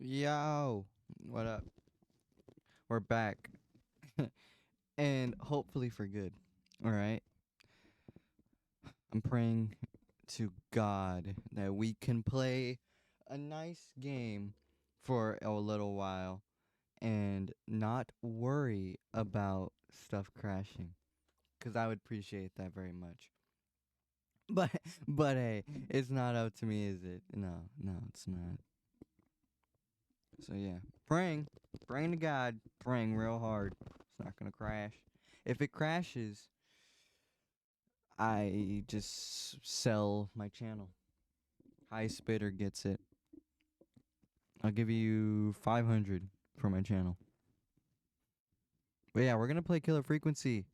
Yo, what up? We're back. And hopefully for good. All right. I'm praying to God that we can play a nice game for a little while and not worry about stuff crashing, cuz I would appreciate that very much. But but hey, it's not up to me, is it? No, no, it's not. So yeah, praying to God, praying real hard. It's not gonna crash. If it crashes, I just sell my channel. Highest bidder gets it. I'll give you 500 for my channel. But yeah, we're gonna play Killer Frequency,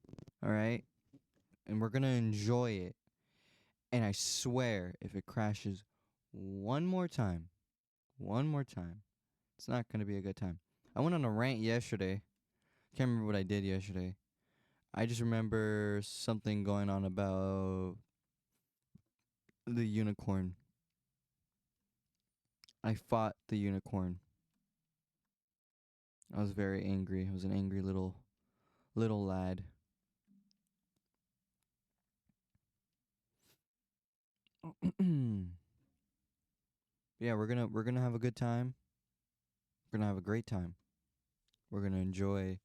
all right, and we're gonna enjoy it. And I swear, if it crashes one more time, it's not gonna be a good time. I went on a rant yesterday. Can't remember what I did yesterday. I just remember something going on about the unicorn. I fought the unicorn. I was very angry. I was an angry little lad. Yeah, we're gonna have a good time. We're gonna have a great time. We're gonna enjoy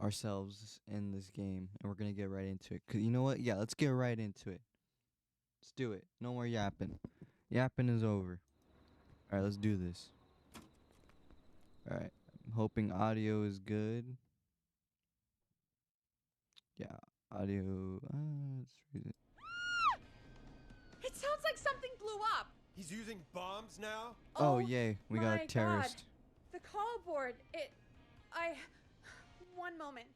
ourselves in this game, and we're gonna get right into it. 'Cause you know what? Yeah, let's get right into it. Let's do it. No more yapping. Yapping is over. All right, let's do this. All right. I'm hoping audio is good. Yeah, audio. Let's read it. It sounds like something blew up. He's using bombs now? Oh yay, we got a terrorist. God. The call board. One moment.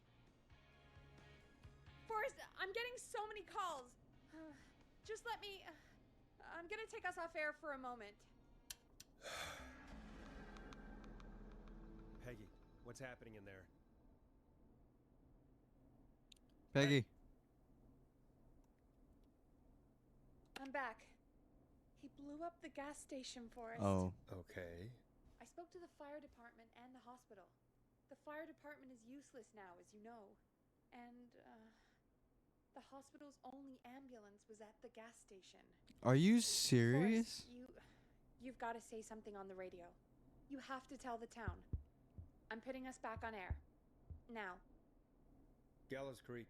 Forrest, I'm getting so many calls. Just let me... I'm gonna take us off air for a moment. Peggy, what's happening in there? Peggy. I'm back. He blew up the gas station, Forrest. Oh. Okay. I spoke to the fire department and the hospital. The fire department is useless now, as you know. And, the hospital's only ambulance was at the gas station. Are you serious? Forrest, you've got to say something on the radio. You have to tell the town. I'm putting us back on air. Now. Gallows Creek.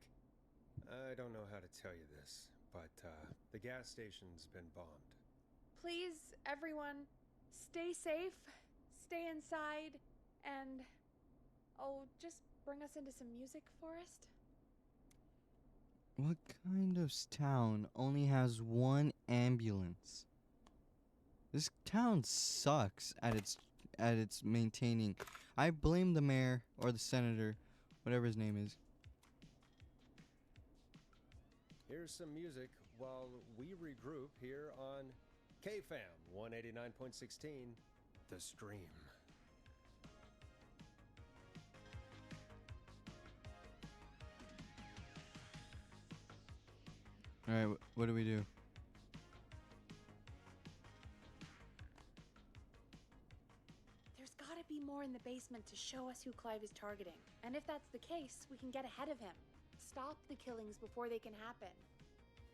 I don't know how to tell you this, but, the gas station's been bombed. Please, everyone, stay safe, stay inside, and... Oh, just bring us into some music, Forrest. What kind of town only has one ambulance? This town sucks at its maintaining. I blame the mayor or the senator, whatever his name is. Here's some music while we regroup here on KFAM 189.16, The Stream. Alright, what do we do? There's gotta be more in the basement to show us who Clive is targeting. And if that's the case, we can get ahead of him. Stop the killings before they can happen.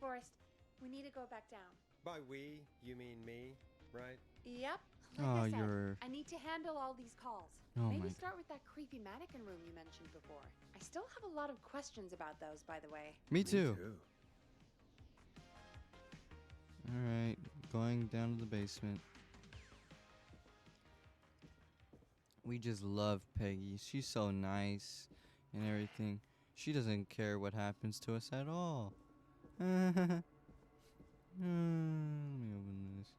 Forrest, we need to go back down. By we, you mean me, right? Yep. Like I said, you're... I need to handle all these calls. Oh Maybe my start with that creepy mannequin room you mentioned before. I still have a lot of questions about those, by the way. Me too. Alright, going down to the basement. We just love Peggy. She's so nice and everything. She doesn't care what happens to us at all. Let me open this.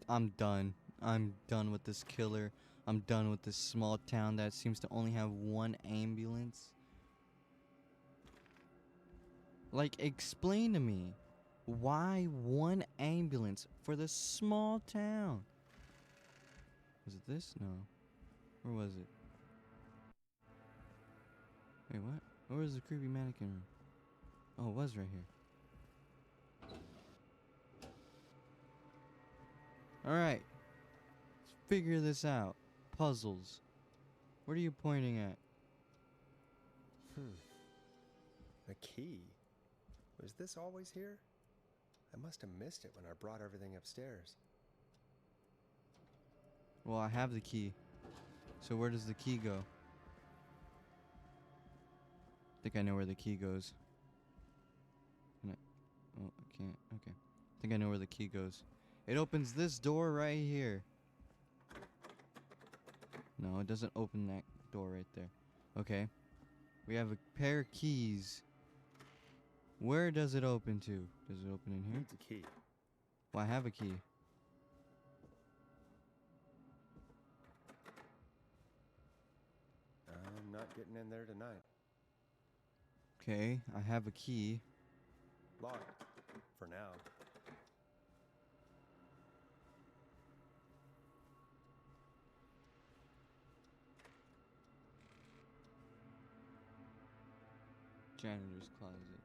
I'm done. I'm done with this killer. I'm done with this small town that seems to only have one ambulance. Like, explain to me, why one ambulance for this small town? Was it this? No. Where was it? Wait, what? Where was the creepy mannequin room? Oh, it was right here. Alright. Let's figure this out. Puzzles. What are you pointing at? A key? Was this always here? I must have missed it when I brought everything upstairs. Well, I have the key. So where does the key go? I think I know where the key goes. Can I? Oh, I can't. Okay. I think I know where the key goes. It opens this door right here. No, it doesn't open that door right there. Okay. We have a pair of keys. Where does it open to? Does it open in here? Needs a key. Well, I have a key. I'm not getting in there tonight. Okay, I have a key. Locked. For now. Janitor's closet.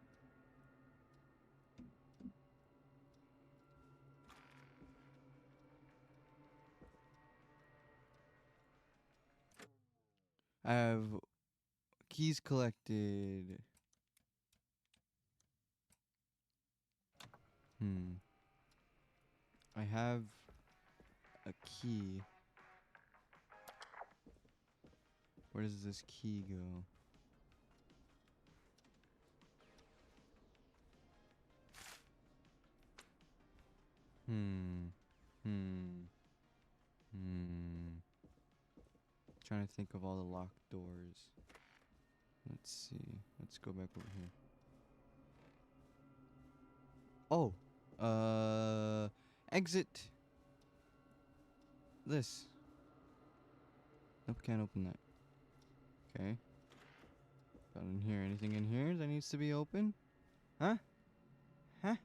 I have keys collected. I have a key. Where does this key go? Trying to think of all the locked doors. Let's see. Let's go back over here. Oh, exit. This. Nope, can't open that. Okay. Got in here. Anything in here that needs to be open? Huh? Huh?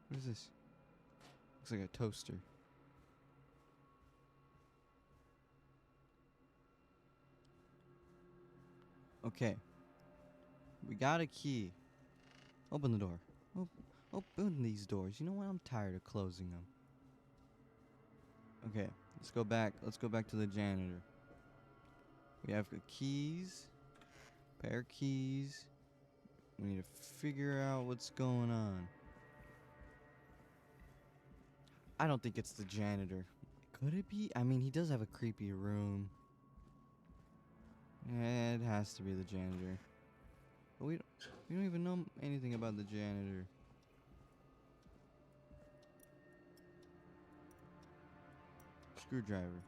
What is this? Looks like a toaster. Okay. We got a key. Open the door. Open these doors. You know what? I'm tired of closing them. Okay, let's go back. Let's go back to the janitor. We have the keys. Pair keys. We need to figure out what's going on. I don't think it's the janitor. Could it be? I mean, he does have a creepy room. Yeah, it has to be the janitor. But we don't even know anything about the janitor. Screwdriver.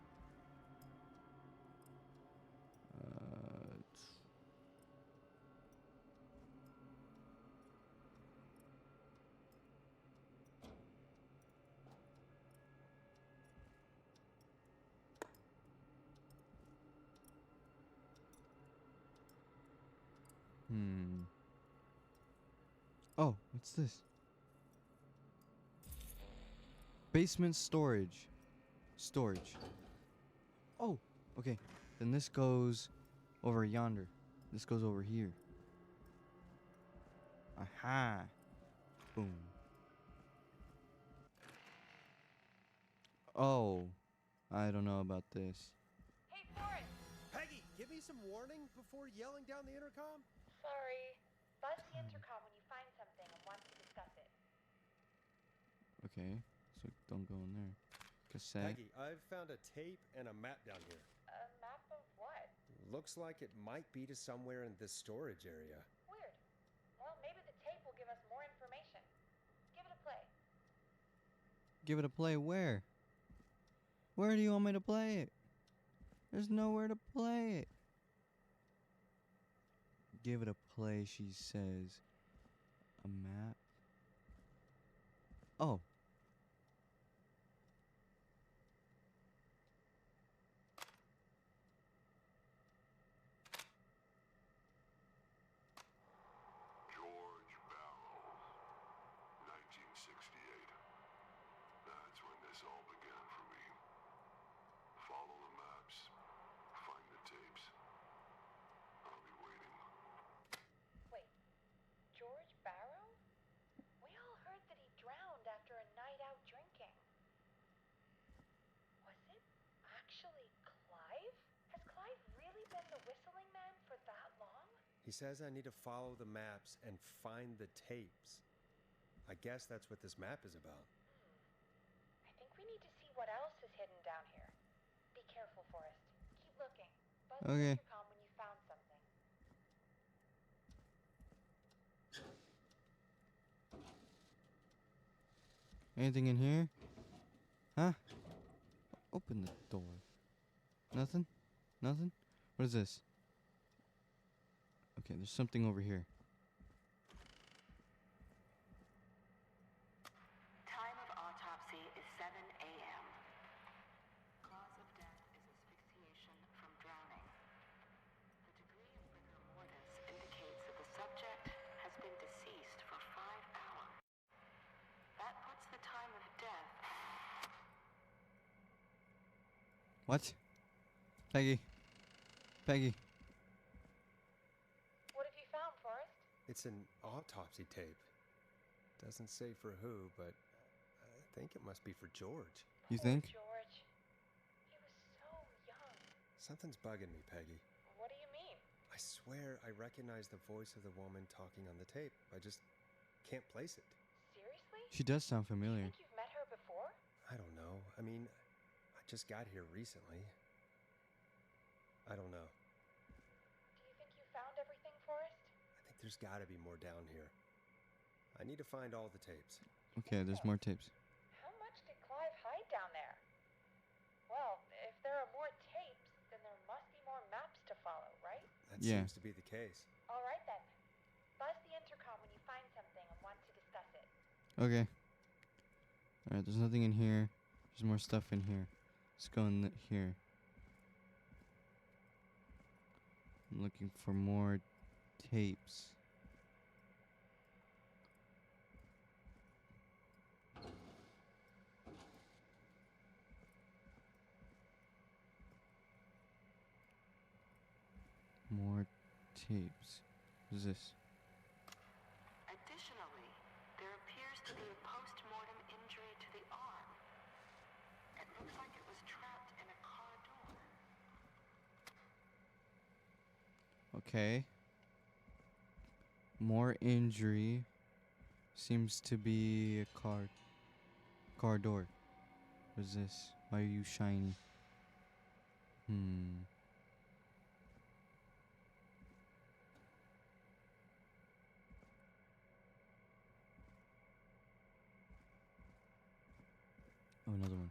Oh, what's this? Basement storage. Storage. Oh, okay. Then this goes over yonder. This goes over here. Aha. Boom. Oh, I don't know about this. Hey, Forrest! Peggy, give me some warning before yelling down the intercom. Sorry. Buzz the intercom when you find something and want to discuss it. Okay, so don't go in there. Cassette. Peggy, I've found a tape and a map down here. A map of what? Looks like it might be to somewhere in this storage area. Weird. Well, maybe the tape will give us more information. Give it a play. Give it a play where? Where do you want me to play it? There's nowhere to play it. Give it a play, she says. A map? Oh. George Barrow, 1968. That's when this all began for me. Follow the maps, find the tapes. I'll be waiting. Wait. George Barrow? We all heard that he drowned after a night out drinking. Was it actually Clive? Has Clive really been the whistling man for that long? He says I need to follow the maps and find the tapes. I guess that's what this map is about. I think we need to see what else is hidden down here. Be careful, Forrest. Keep looking. Buzz the Okay. intercom when you found something. Anything in here? Huh? Open the door. Nothing? Nothing? What is this? Okay, there's something over here. Time of autopsy is 7 a.m. Cause of death is asphyxiation from drowning. The degree of rigor mortis indicates that the subject has been deceased for 5 hours. That puts the time of death. What? Peggy. Peggy. What have you found, Forrest? It's an autopsy tape. Doesn't say for who, but I think it must be for George. You Poor think? George. He was so young. Something's bugging me, Peggy. What do swear I recognize the voice of the woman talking on the tape. I just can't place it. Seriously? She does sound Do you familiar. think you've met her before? I don't know. I mean, I just got here recently. I don't know. Do you think you found everything, Forrest? I think there's got to be more down here. I need to find all the tapes. Okay, there's more tapes. How much did Clive hide down there? Well, if there are more tapes, then there must be more maps to follow, right? That Yeah. seems to be the case. All right then. Buzz the intercom when you find something and want to discuss it. Okay. Alright, there's nothing in here. There's more stuff in here. Let's go in here. I'm looking for more tapes. More tapes. What is this? Additionally, there appears to be a post-mortem injury to the arm. It looks like it was trapped in a car door. Okay. More injury. Seems to be a car door. What is this? Why are you shiny? Oh, another one.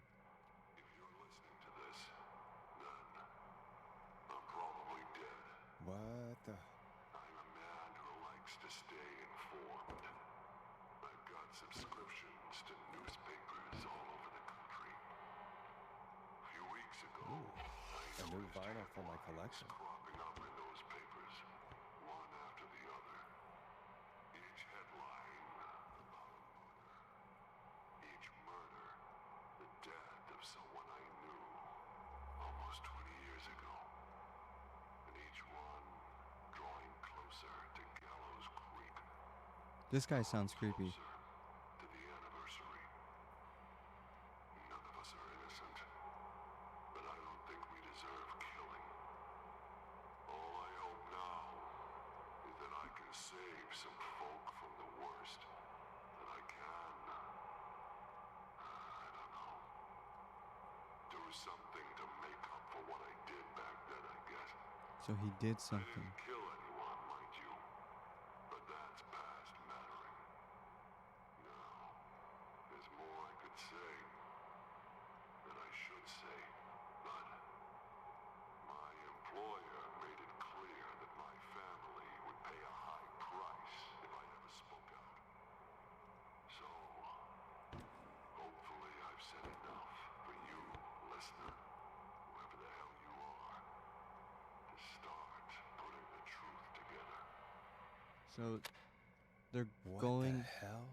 If you're listening to this, then I'm probably dead. What the? I'm a man who likes to stay informed. I've got subscriptions to newspapers all over the country. A few weeks ago, I A new noticed vinyl for my headlines collection. cropping up in those papers, one after the other. Each headline about a murder. Each murder, the death of someone I knew almost 20 years ago. And each one drawing closer to Gallows Creek. This guy sounds creepy. Closer to the anniversary. None of us are innocent, but I don't think we deserve killing. All I hope now is that I can save some folk from the worst that I can. I don't know. Do something to make up for what I did back then, I guess. So he did I something. didn't kill anyone, mind you, but that's past mattering. Now, there's more I could say, that I should say, but my employer made it clear that my family would pay a high price if I ever spoke out. So, hopefully I've said enough for you, listener, whoever the hell you are, to start putting the truth together. So they're What going. the hell?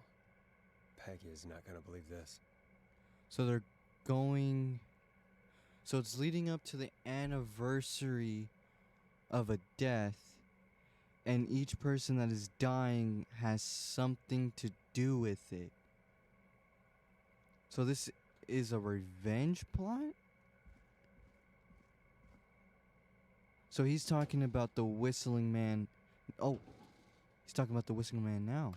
Peggy is not gonna believe this. So they're going. So it's leading up to the anniversary of a death, and each person that is dying has something to do with it. So this is a revenge plot? So he's talking about the whistling man. Oh, he's talking about the whistling man now.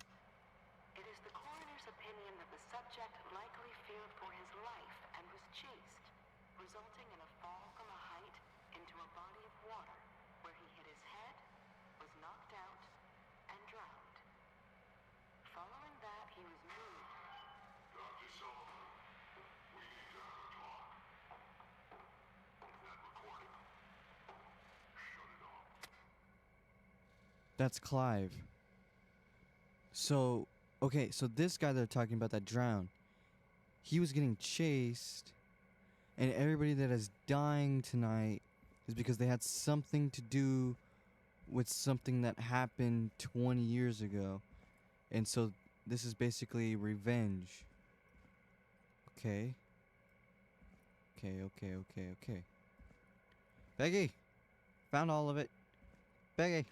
It is the coroner's opinion that the subject likely feared for his life and was chased, resulting in a fall from a height into a body of water where he hit his head, was knocked out, and drowned. Following that, he was moved. Dr. Sullivan, we need to have a talk. That recording. Shut it off. That's Clive. So, okay, so this guy they're talking about that drowned, he was getting chased, and everybody that is dying tonight is because they had something to do with something that happened 20 years ago. And so this is basically revenge. Okay. Okay. Peggy! Found all of it. Peggy!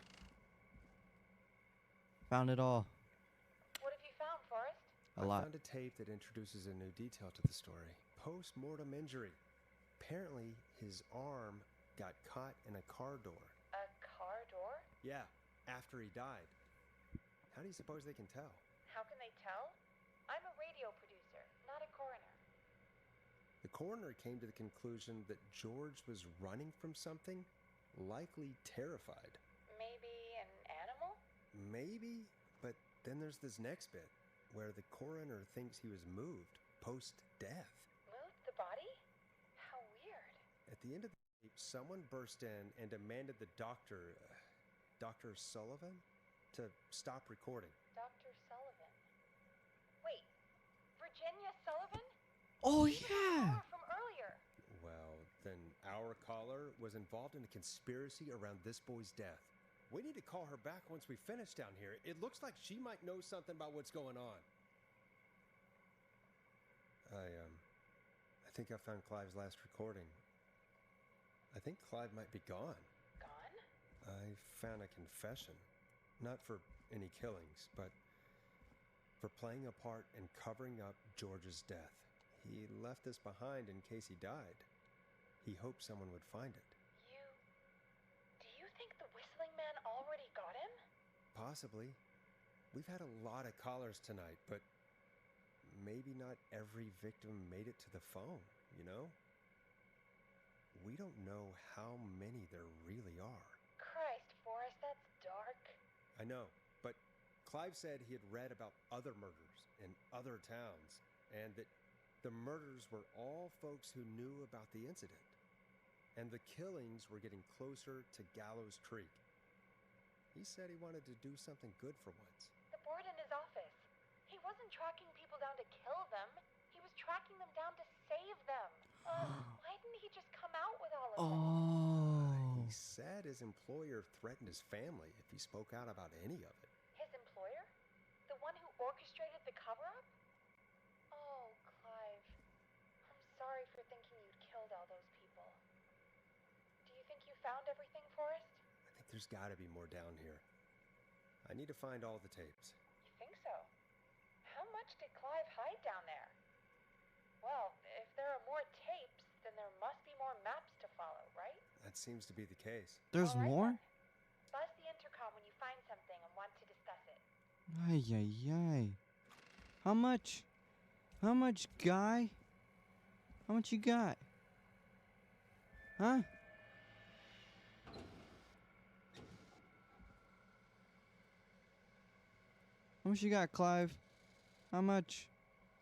Found it all. What have you found, Forrest? A I lot. found a tape that introduces a new detail to the story. Post-mortem injury. Apparently, his arm got caught in a car door. A car door? Yeah, after he died. How do you suppose they can tell? How can they tell? I'm a radio producer, not a coroner. The coroner came to the conclusion that George was running from something, likely terrified. Maybe an animal? Maybe, but then there's this next bit where the coroner thinks he was moved post-death. Moved the body? How weird. At the end of the tape, someone burst in and demanded the doctor, Dr. Sullivan, to stop recording. Dr. Sullivan. Wait, Virginia Sullivan? Oh, She was the yeah. caller from earlier. Well, then our caller was involved in a conspiracy around this boy's death. We need to call her back once we finish down here. It looks like she might know something about what's going on. I think I found Clive's last recording. I think Clive might be gone. Gone? I found a confession. Not for any killings, but for playing a part in covering up George's death. He left this behind in case he died. He hoped someone would find it. Do you think the Whistling Man already got him? Possibly. We've had a lot of callers tonight, but maybe not every victim made it to the phone, you know? We don't know how many there really are. Christ, Forrest, that's dark. I know, but Clive said he had read about other murders in other towns, and that the murders were all folks who knew about the incident. And the killings were getting closer to Gallows Creek. He said he wanted to do something good for once. The board in his office. He wasn't tracking people down to kill them. He was tracking them down to save them. Why didn't he just come out with all of this? Oh. He said his employer threatened his family if he spoke out about any of it. His employer? The one who orchestrated the cover-up? Oh, Clive. I'm sorry for thinking you'd killed all those people. Do you think you found everything, Forrest? I think there's got to be more down here. I need to find all the tapes. You think so? How much did Clive hide down there? Well, if there are more tapes, then there must be more maps to follow, right? That seems to be the case. There's All right, more? then. Buzz the intercom when you find something and want to discuss it. Ay, ay, ay. How much? How much, guy? How much you got? Huh? How much you got, Clive? How much?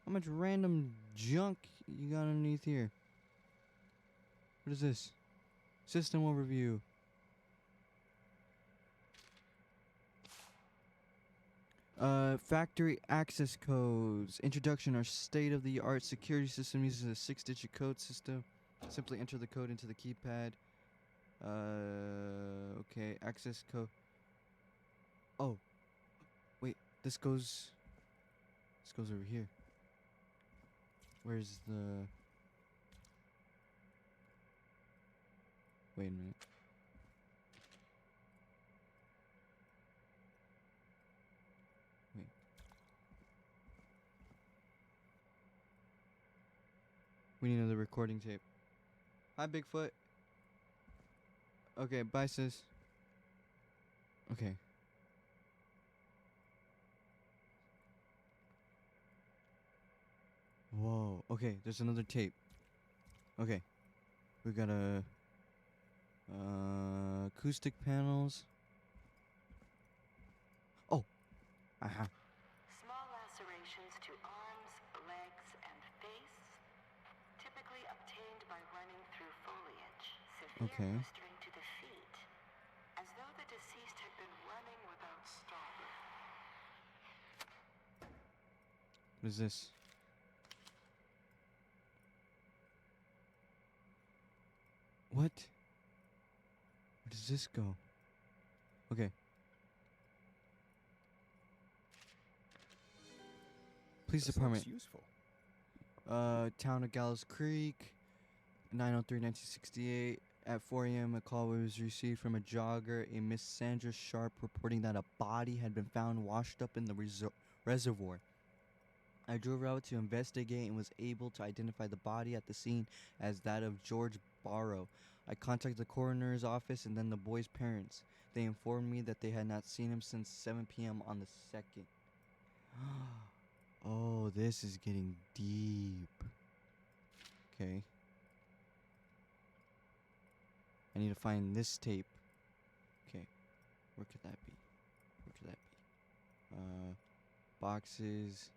How much random junk you got underneath here? What is this? System overview. Factory access codes. Introduction. Our state-of-the-art security system uses a 6-digit code system. Simply enter the code into the keypad. Okay. Access code. Oh. Wait. This goes over here. Where's the... Wait a minute. Wait. We need another recording tape. Hi, Bigfoot. Okay, bye, sis. Okay. Whoa. Okay, there's another tape. Okay. We got a... acoustic panels. Oh! Aha. Small lacerations to arms, legs, and face, typically obtained by running through foliage. Severe Okay. blistering to the feet, as though the deceased had been running without stopping. What is this? What? Where does this go? Okay. Police This department. looks useful. Town of Gallows Creek, 9/03/1968. At 4 a.m., a call was received from a jogger, a Miss Sandra Sharp, reporting that a body had been found washed up in the reservoir. I drove out to investigate and was able to identify the body at the scene as that of George Barrow, I contacted the coroner's office and then the boy's parents. They informed me that they had not seen him since 7 p.m. on the 2nd. Oh, this is getting deep. Okay. I need to find this tape. Okay. Where could that be? Where could that be? Boxes.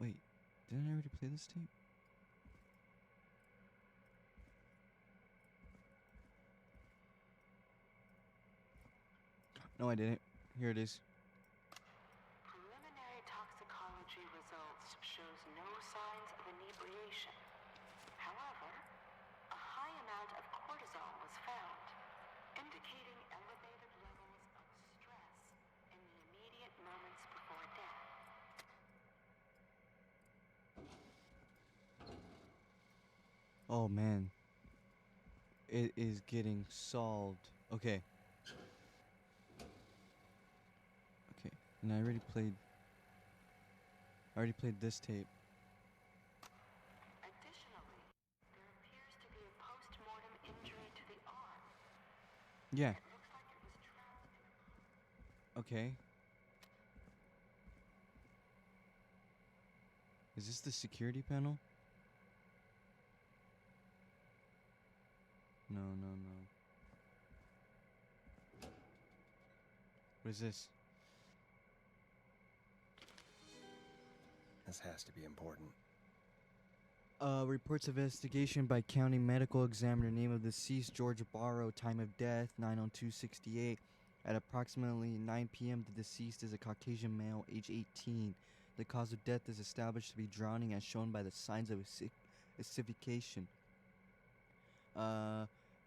Wait. Didn't I already play this tape? No, I didn't. Here it is. Preliminary toxicology results shows no signs of inebriation. However, a high amount of cortisol was found, indicating elevated levels of stress in the immediate moments before death. Oh man. It is getting solved. Okay. Okay. And I already played this tape. Additionally, there appears to be a post-mortem injury to the arm. Yeah. It looks like it was trapped in a... Okay. Is this the security panel? No, no, no. What is this? This has to be important. Reports of investigation by county medical examiner. Name of deceased George Barrow. Time of death 9/02/68. At approximately 9 p.m., the deceased is a Caucasian male, age 18. The cause of death is established to be drowning, as shown by the signs of asphyxiation.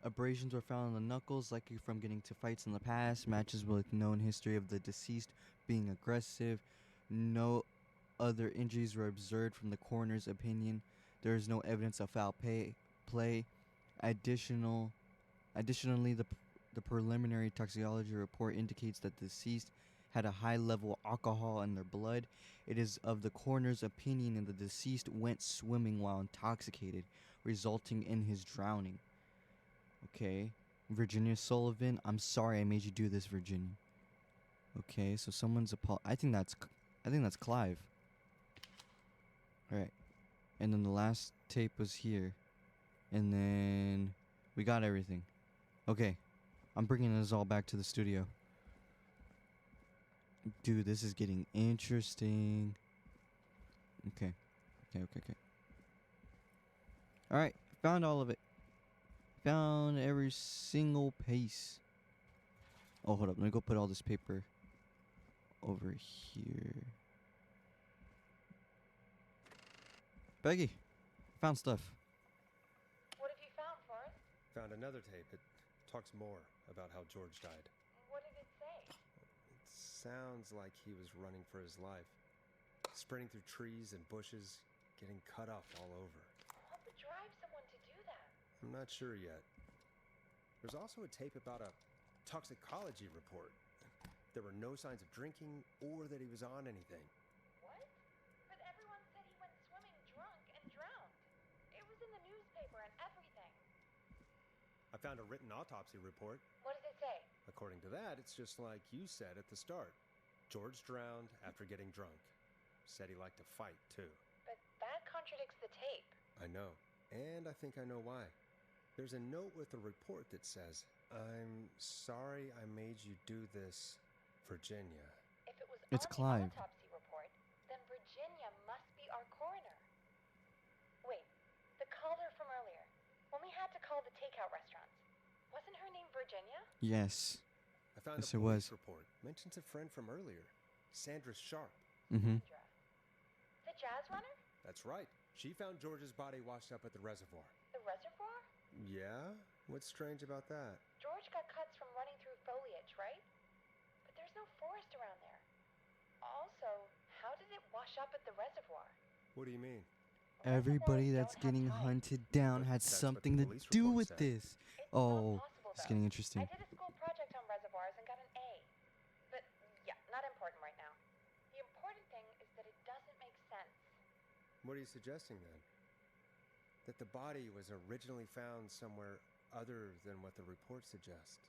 Abrasions were found on the knuckles, likely from getting to fights in the past. Matches with known history of the deceased being aggressive. No other injuries were observed from the coroner's opinion. There is no evidence of foul play. Additionally, the preliminary toxicology report indicates that the deceased had a high level of alcohol in their blood. It is of the coroner's opinion that the deceased went swimming while intoxicated, resulting in his drowning. Okay. Virginia Sullivan, I'm sorry I made you do this, Virginia. Okay, so someone's I think that's Clive. Alright. And then the last tape was here. And then we got everything. Okay. I'm bringing this all back to the studio. Dude, this is getting interesting. Okay. Alright. Found all of it. Found every single piece. Oh, hold up. Let me go put all this paper over here. Becky, found stuff. What have you found, Forrest? Found another tape. It talks more about how George died. What did it say? It sounds like he was running for his life. Sprinting through trees and bushes, getting cut up all over. What would drive someone to do that? I'm not sure yet. There's also a tape about a toxicology report. There were no signs of drinking or that he was on anything. What? But everyone said he went swimming drunk and drowned. It was in the newspaper and everything. I found a written autopsy report. What does it say? According to that, it's just like you said at the start. George drowned after getting drunk. Said he liked to fight, too. But that contradicts the tape. I know. And I think I know why. There's a note with the report that says, "I'm sorry I made you do this, Virginia." If it was It's on Clive. the autopsy report, then Virginia must be our coroner. Wait, the caller from earlier, when we had to call the takeout restaurants, wasn't her name Virginia? Yes. I found Yes, a it police was. report. Mentions a friend from earlier, Sandra Sharp. Mm-hmm. Sandra. The jazz runner? That's right. She found George's body washed up at the reservoir. The reservoir? Yeah? What's strange about that? George got cuts from running through foliage, right? But there's no forest around there. Also, how did it wash up at the reservoir? What do you mean? Everybody that's Reservoirs don't getting have tides. hunted down But had that's what the something to police do report with said. this. It's Oh, not possible, it's though. getting I interesting. did a school project on reservoirs and got an A. But yeah, not important right now. The important thing is that it doesn't make sense. What are you suggesting then? that the body was originally found somewhere other than what the reports suggest.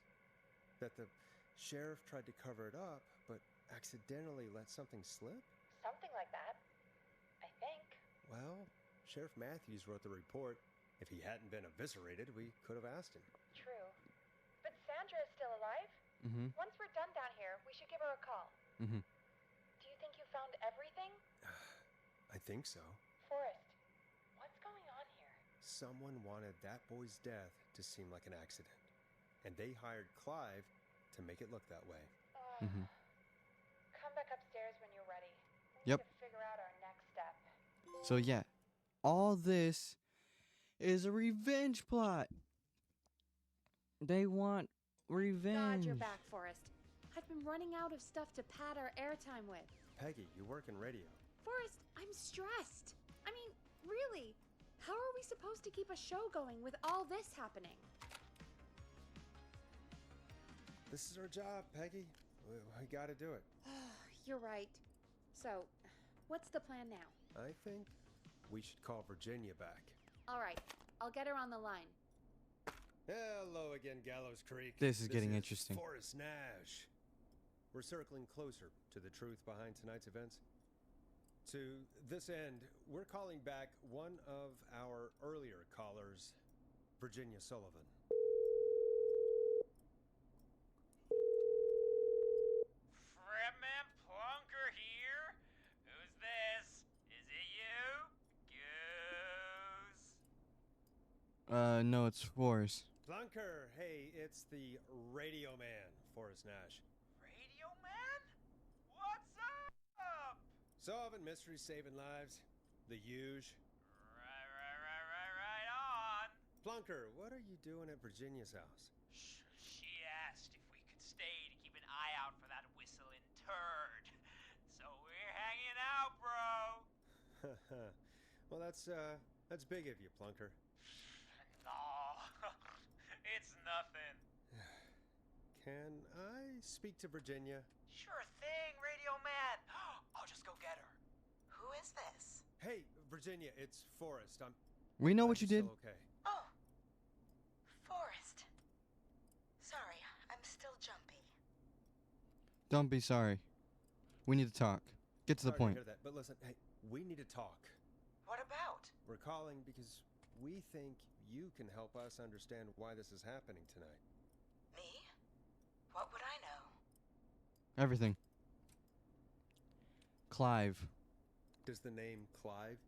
That the sheriff tried to cover it up, but accidentally let something slip? Something like that, I think. Well, Sheriff Matthews wrote the report. If he hadn't been eviscerated, we could have asked him. True. But Sandra is still alive? Mm-hmm. Once we're done down here, we should give her a call. Mm-hmm. Do you think you found everything? I think so. Forrest, what's going on here? Someone wanted that boy's death to seem like an accident, and they hired Clive to make it look that way. Mm-hmm. Come back upstairs when you're ready. We Yep. need to figure out our next step. So yeah, all this is a revenge plot. They want revenge. God, you're back, Forrest. I've been running out of stuff to pad our airtime with. Peggy, you work in radio. Forrest, I'm stressed. I mean, really, how are we supposed to keep a show going with all this happening? This is our job, Peggy. We gotta do it. You're right. So, what's the plan now? I think we should call Virginia back. All right, I'll get her on the line. Hello again, Gallows Creek. This is getting interesting. Forrest Nash. We're circling closer to the truth behind tonight's events. To this end, we're calling back one of our earlier callers, Virginia Sullivan. Fredman Plunker here? Who's this? Is it you? Goose? No, it's Forrest. Plunker, hey, it's the radio man, Forrest Nash. Radio Man? What's up? Solving mysteries, saving lives. The huge. Right on. Plunker, what are you doing at Virginia's house? She asked if we could stay to keep an eye out for that whistling turd. So we're hanging out, bro. Well, that's big of you, Plunker. No, it's nothing. Can I speak to Virginia? Sure thing, Radio Man. I'll just go get her. Who is this? Hey, Virginia, it's Forrest. We know what I'm you did. still okay. Oh, Forrest. Sorry, I'm still jumpy. Don't be sorry. We need to talk. Get to the Sorry point. hear that, but listen, hey, we need to talk. What about? We're calling because we think you can help us understand why this is happening tonight. Me? What would I know? Everything. Clive. Does the name Clive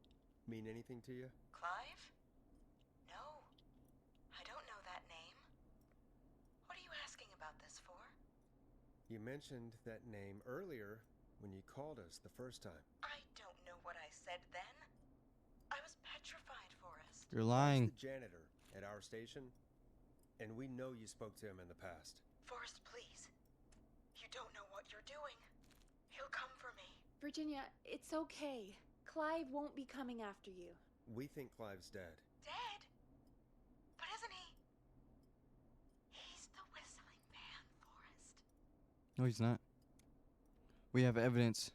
mean anything to you? Clive? No, I don't know that name. What are you asking about this for? You mentioned that name earlier when you called us the first time. I don't know what I said then. I was petrified, Forrest. You're He's lying. the janitor at our station, and we know you spoke to him in the past. Forrest, please. You don't know what you're doing. He'll come for me. Virginia, it's okay. Clive won't be coming after you. We think Clive's dead. Dead? But isn't he? He's the whistling man, Forrest. No, he's not. We have evidence.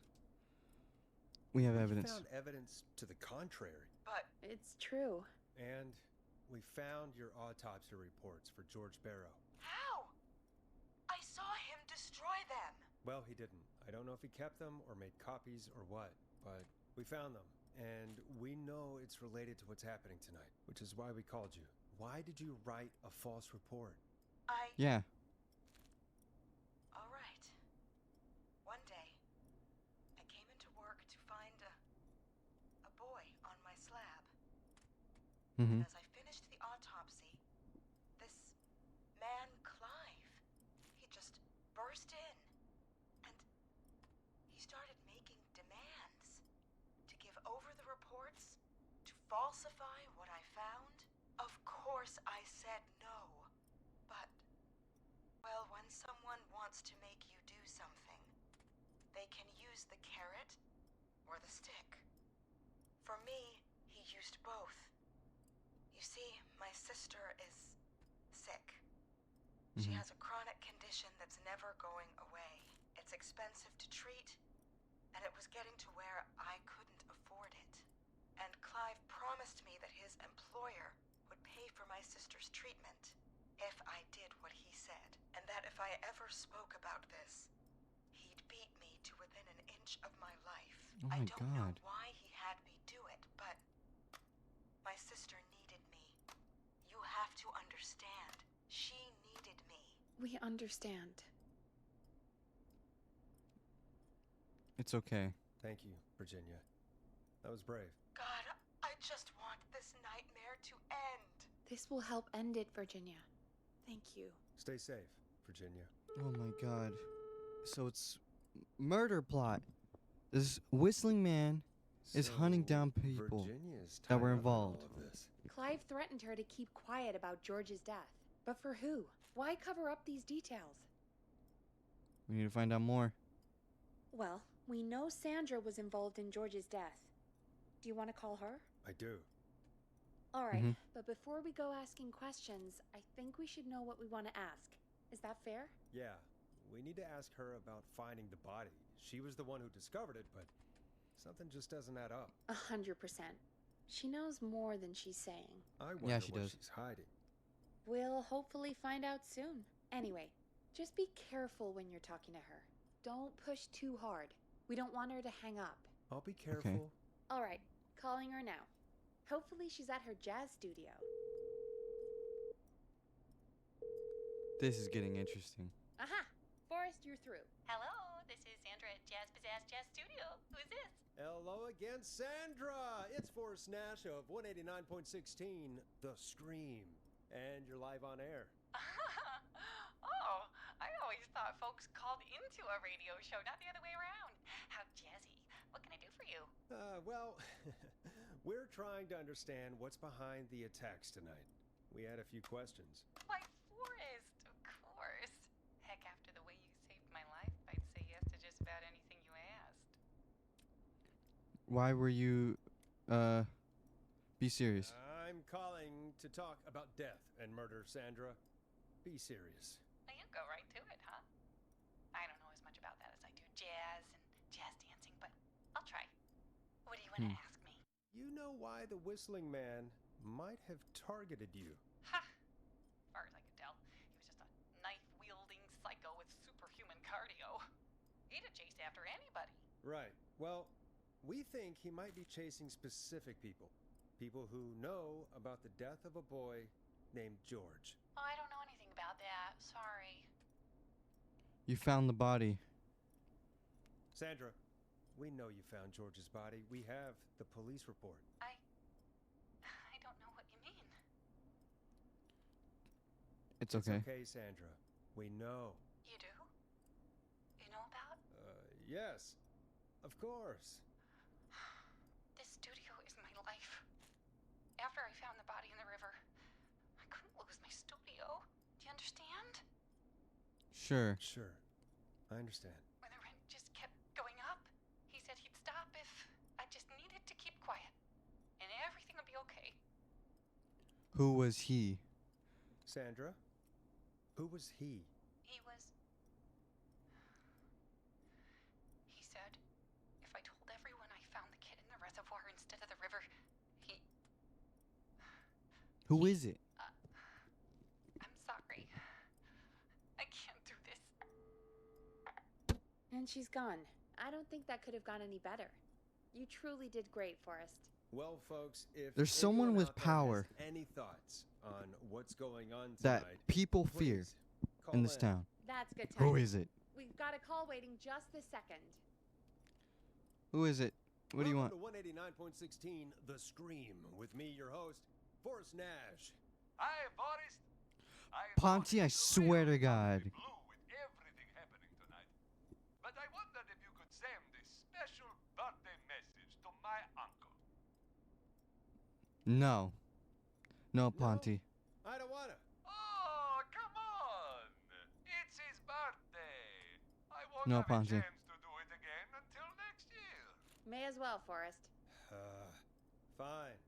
We have evidence. We found evidence to the contrary. But It's true. And we found your autopsy reports for George Barrow. how? I saw him destroy them. Well, he didn't. I don't know if he kept them or made copies or what, but we found them. And we know it's related to what's happening tonight, which is why we called you. Why did you write a false report? Yeah. All right. One day, I came into work to find a boy on my slab. Mm-hmm. And as I finished the autopsy, this man, Clive, he just burst in. And he started making demands to give over the reports, to falsify what I found. Of course I said no. But, well, when someone wants to make you do something, they can use the carrot or the stick. For me, he used both. You see, my sister is sick. She Mhm. has a chronic condition that's never going away. It's expensive to treat, and it was getting to where I couldn't afford it. And Clive promised me that his employer would pay for my sister's treatment if I did what he said. And that if I ever spoke about this, he'd beat me to within an inch of my life. Oh I my don't know God. why he had me do it, but my sister needed me. You have to understand. She needed me. We understand. It's okay. Thank you, Virginia. That was brave. God, I just want this nightmare to end. This will help end it, Virginia. Thank you. Stay safe, Virginia. Oh my God. So it's murder plot. This whistling man is hunting down people Virginia's that were tied up in all involved. of this. Clive threatened her to keep quiet about George's death. But for who? Why cover up these details? We need to find out more. Well, we know Sandra was involved in George's death. Do you want to call her? I do. All right, Mhm. but before we go asking questions, I think we should know what we want to ask. Is that fair? Yeah, we need to ask her about finding the body. She was the one who discovered it, but something just doesn't add up. 100%. She knows more than she's saying. I wonder she what does. she's hiding. We'll hopefully find out soon. Anyway, just be careful when you're talking to her. Don't push too hard. We don't want her to hang up. I'll be careful. All right, calling her now. Hopefully she's at her jazz studio. This is getting interesting. Aha! Forrest, you're through. Hello, this is Sandra at Jazz Pizzazz Jazz Studio. Who's this? Hello again, Sandra! It's Forrest Nash of 189.16, The Scream. And you're live on air. Oh, I always thought folks called into a radio show, not the other way around. How jazzy. What can I do for you? Well, we're trying to understand what's behind the attacks tonight. We had a few questions. Why, Forrest, of course. Heck, after the way you saved my life, I'd say yes to just about anything you asked. Why were you, be serious. I'm calling to talk about death and murder, Sandra. Be serious. Now you go right to it, huh? I don't know as much about that as I do jazz and jazz dancing, but I'll try. What do you want to ask me? You know why the Whistling Man might have targeted you? Ha! As far as I could tell, he was just a knife-wielding psycho with superhuman cardio. He'd have chased after anybody. Right. Well, we think he might be chasing specific people. People who know about the death of a boy named George. Oh, I don't know anything about that. Sorry. You found the body. Sandra, we know you found George's body. We have the police report. I don't know what you mean. It's okay. It's okay, Sandra. We know. You do? You know about? Yes. Of course. This studio is my life. After I found the body in the river, I couldn't lose my studio. Do you understand? Sure. Sure. I understand. When the rent just kept going up, he said he'd stop if I just needed to keep quiet. And everything would be okay. Who was he? Sandra, who was he? He said if I told everyone I found the kid in the reservoir instead of the river, Who is it? I'm sorry. I can't do this. And she's gone. I don't think that could have gone any better. You truly did great, Forrest. Well, folks, if There's someone anyone with out there power has any thoughts on what's going on that tonight, people fear please call in this town. That's good Who timing. is it? We've got a call waiting just this second. Who is it? What do you want? Welcome to 189.16, The Scream, with me, your host, Forrest Nash. Hi, Forrest. Ponty, I swear to God. Blue with everything happening tonight. But I wondered if you could send this special birthday message to my uncle. No. No, Ponty. I don't wanna. Oh, come on. It's his birthday. I won't No, have Ponty. a chance to do it again until next year. May as well, Forrest. Fine.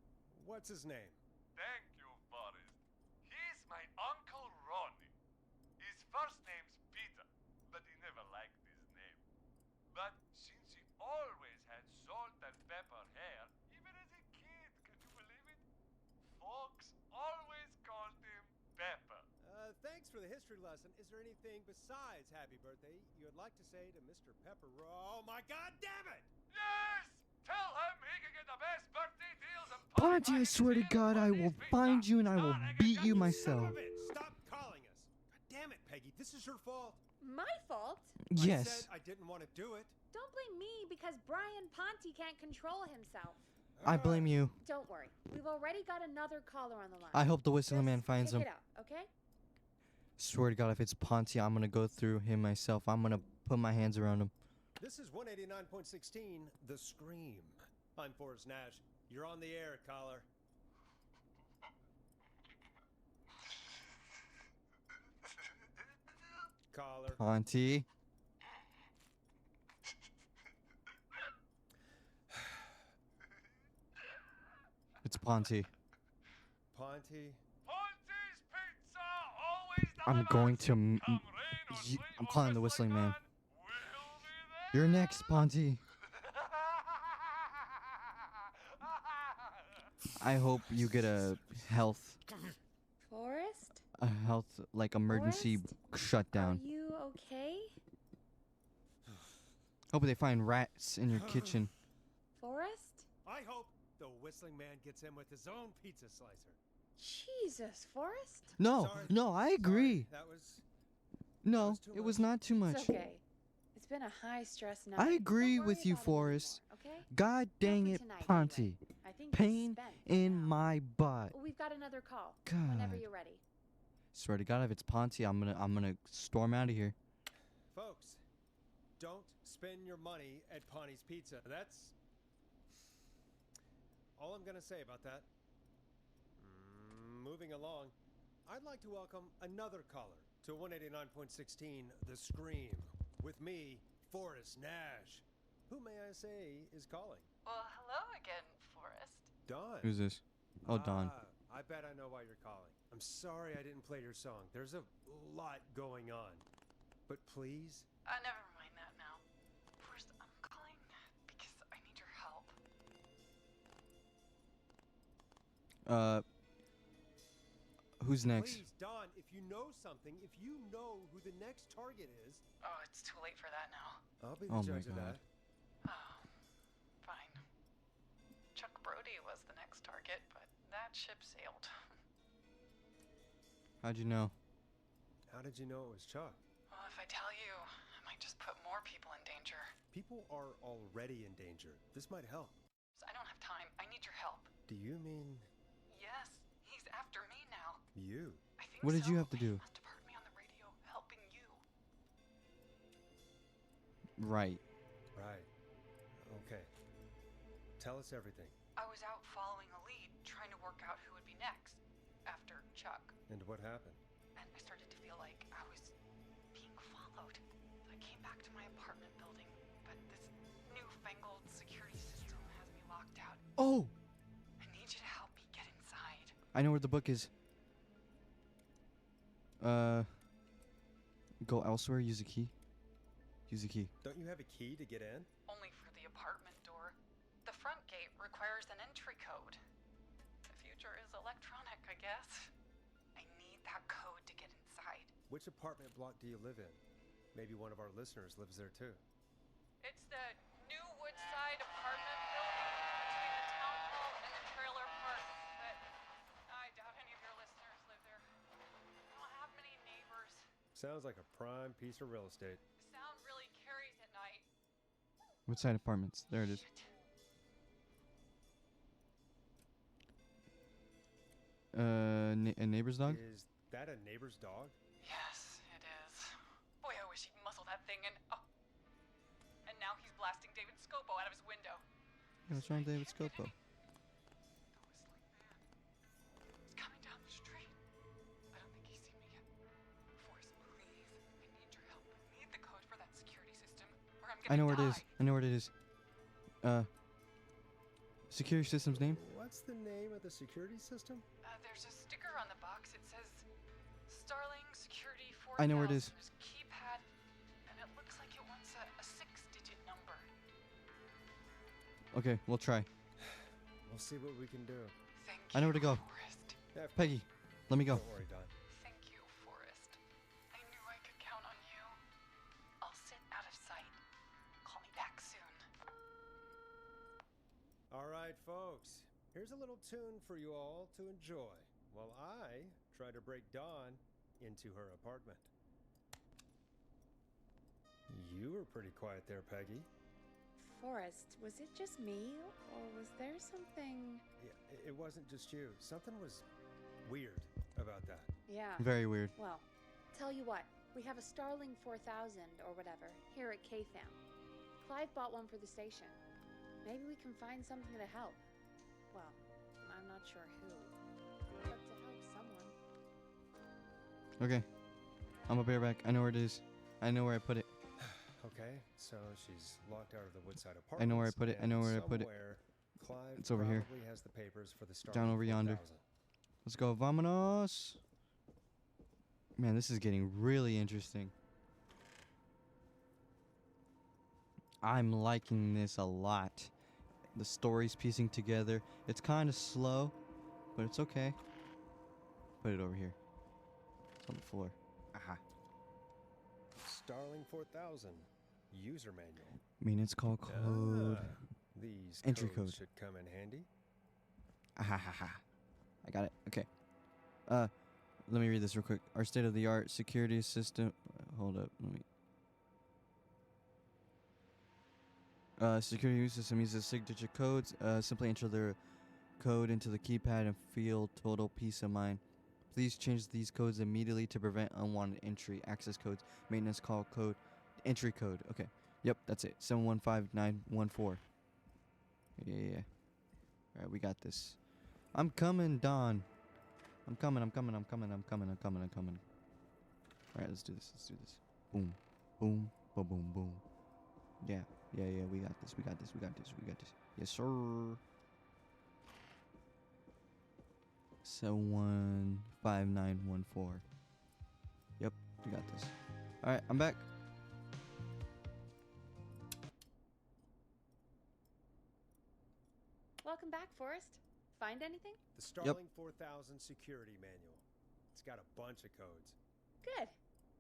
What's his name? Thank you, Forrest. He's my Uncle Ronnie. His first name's Peter, but he never liked his name. But since he always had salt and pepper hair, even as a kid, Thanks for the history lesson. Is there anything besides happy birthday you would like to say to Mr. Pepper? Oh my God, damn it! Yes! Tell him he can get the best birthday deals and Ponty, I swear to God, I will find you and I will beat you myself. Son of a bitch, stop calling us. God damn it, Peggy. This is your fault. My fault? I Yes. said I didn't want to do it. Don't blame me because Brian Ponty can't control himself. I blame you. Don't worry. We've already got another caller on the line. I hope the Whistling Man Just finds pick him. it up, okay? Swear to God, if it's Ponty, I'm gonna go through him myself. I'm gonna put my hands around him. This is 189.16, The Scream. I'm Forrest Nash. You're on the air, caller. Caller. Ponty. It's Ponty. Ponty. Ponty's Pizza always I'm going to delivers. Come rain or I'm sleet calling the or Whistling Man. we'll be there. You're next, Ponty. I hope you get a health Forrest? like emergency shutdown. Are you okay? Hope they find rats in your kitchen. Forrest? I hope the Whistling Man gets him with his own pizza slicer. Jesus, Forrest? No, Sorry. no, I Sorry, agree. that was... No, was too it was much. not too much. It's okay. It's been a high-stress night. I agree Don't with worry you, about it Forrest. anymore, okay? God dang for it, tonight, Ponty. anyway. I think he's Pain spent for in now. my butt. We've got another call. Whenever God. you're ready. Swear to God, if it's Ponty, I'm gonna storm out of here. Folks, don't spend your money at Ponty's Pizza. That's all I'm going to say about that. Moving along, I'd like to welcome another caller to 189.16 The Scream with me, Forrest Nash. Who may I say is calling? Well, hello again, Forrest. Don. Who's this? Oh, Don. I bet I know why you're calling. I'm sorry I didn't play your song. There's a lot going on. But please, Never mind that now. Forrest, I'm calling because I need your help. Who's next? please, Don, if you know something, if you know who the next target is, Oh, it's too late for that now. I'll be the Oh my judge of God. that. Oh, fine. Chuck Brody was the next target, but that ship sailed. How'd you know? How did you know it was Chuck? Well, if I tell you, I might just put more people in danger. People are already in danger. This might help. So I don't have time. I need your help. Do you mean Yes, he's after me now. you? I think What did you so. have to He do? must have heard me on the radio helping you. Right. Right. Okay. Tell us everything. I was out following a lead, trying to work out who would be next after Chuck. And what happened? And I started to feel like I was being followed. So I came back to my apartment building, but this newfangled security system has me locked out. Oh, I need you to help me get inside. I know where the book is. Go elsewhere. Use a key. Use a key. Don't you have a key to get in? Only for the apartment door. The front gate requires an entry code. The future is electronic, I guess. I need that code to get inside. Which apartment block do you live in? Maybe one of our listeners lives there too. It's the new Woodside apartment building between the town hall and the trailer park. But I doubt any of your listeners live there. I don't have many neighbors. Sounds like a prime piece of real estate. The sound really carries at night. Woodside Apartments. There it is. Shit. A neighbor's dog? Is that a neighbor's dog? Yes, it is. Boy, I wish he'd muzzle that thing and and now he's blasting David Scopo out of his window. Yeah, what's wrong with David Scopo? The Whistling Man. He's coming down the street. I don't think he's seen me yet. Forrest, please. I need your help. I need the code for that security system, or I'm gonna I know where it is. die. I know where it is. Security system's name? What's the name of the security system? There's a sticker on the box. It says Starling Security 4000. I know where it is. There's a keypad, and it looks like it wants a 6-digit number. Okay, we'll try. We'll see what we can do. Thank you. I know where to go. Forrest. Yeah, Peggy, let me go. Don't worry, Don. Thank you, Forrest. All right, folks. Here's a little tune for you all to enjoy while I try to break Dawn into her apartment. You were pretty quiet there, Peggy. Forrest, was it just me, or was there something? Yeah, it wasn't just you. Something was weird about that. Yeah. Very weird. Well, tell you what, we have a Starling 4000 or whatever here at KFAM. Clive bought one for the station. Maybe we can find something to help. Well, I'm not sure who, but to help someone. Okay. I'm gonna be right back. I know where it is. I know where I put it. Okay, so she's locked out of the Woodside I apartment. know where I put it. I know where I put it. Clive It's over here. probably has the papers for the Down over yonder. 4000. Let's go. Vamonos. Man, this is getting really interesting. I'm liking this a lot. The story's piecing together. It's kind of slow, but it's okay. Put it over here. It's on the floor. Aha. Starling 4000 user manual. I mean, it's called code. These Entry codes code. should come in handy. Aha ha ha. I got it. Okay. Let me read this real quick. Our state-of-the-art security system. Hold up. Let me. Security system uses signature codes. Simply enter the code into the keypad and feel total peace of mind. Please change these codes immediately to prevent unwanted entry. Access codes. Maintenance call code. Entry code. Okay. Yep, that's it. 715914. Yeah. Alright, we got this. I'm coming, Don. I'm coming. Alright, let's do this. Boom. Boom. Boom, boom, boom. Yeah. We got this. Yes, sir. 715914. Yep, we got this. Alright, I'm back. Welcome back, Forrest. Find anything? The Starling 4000 security manual. It's got a bunch of codes. Good.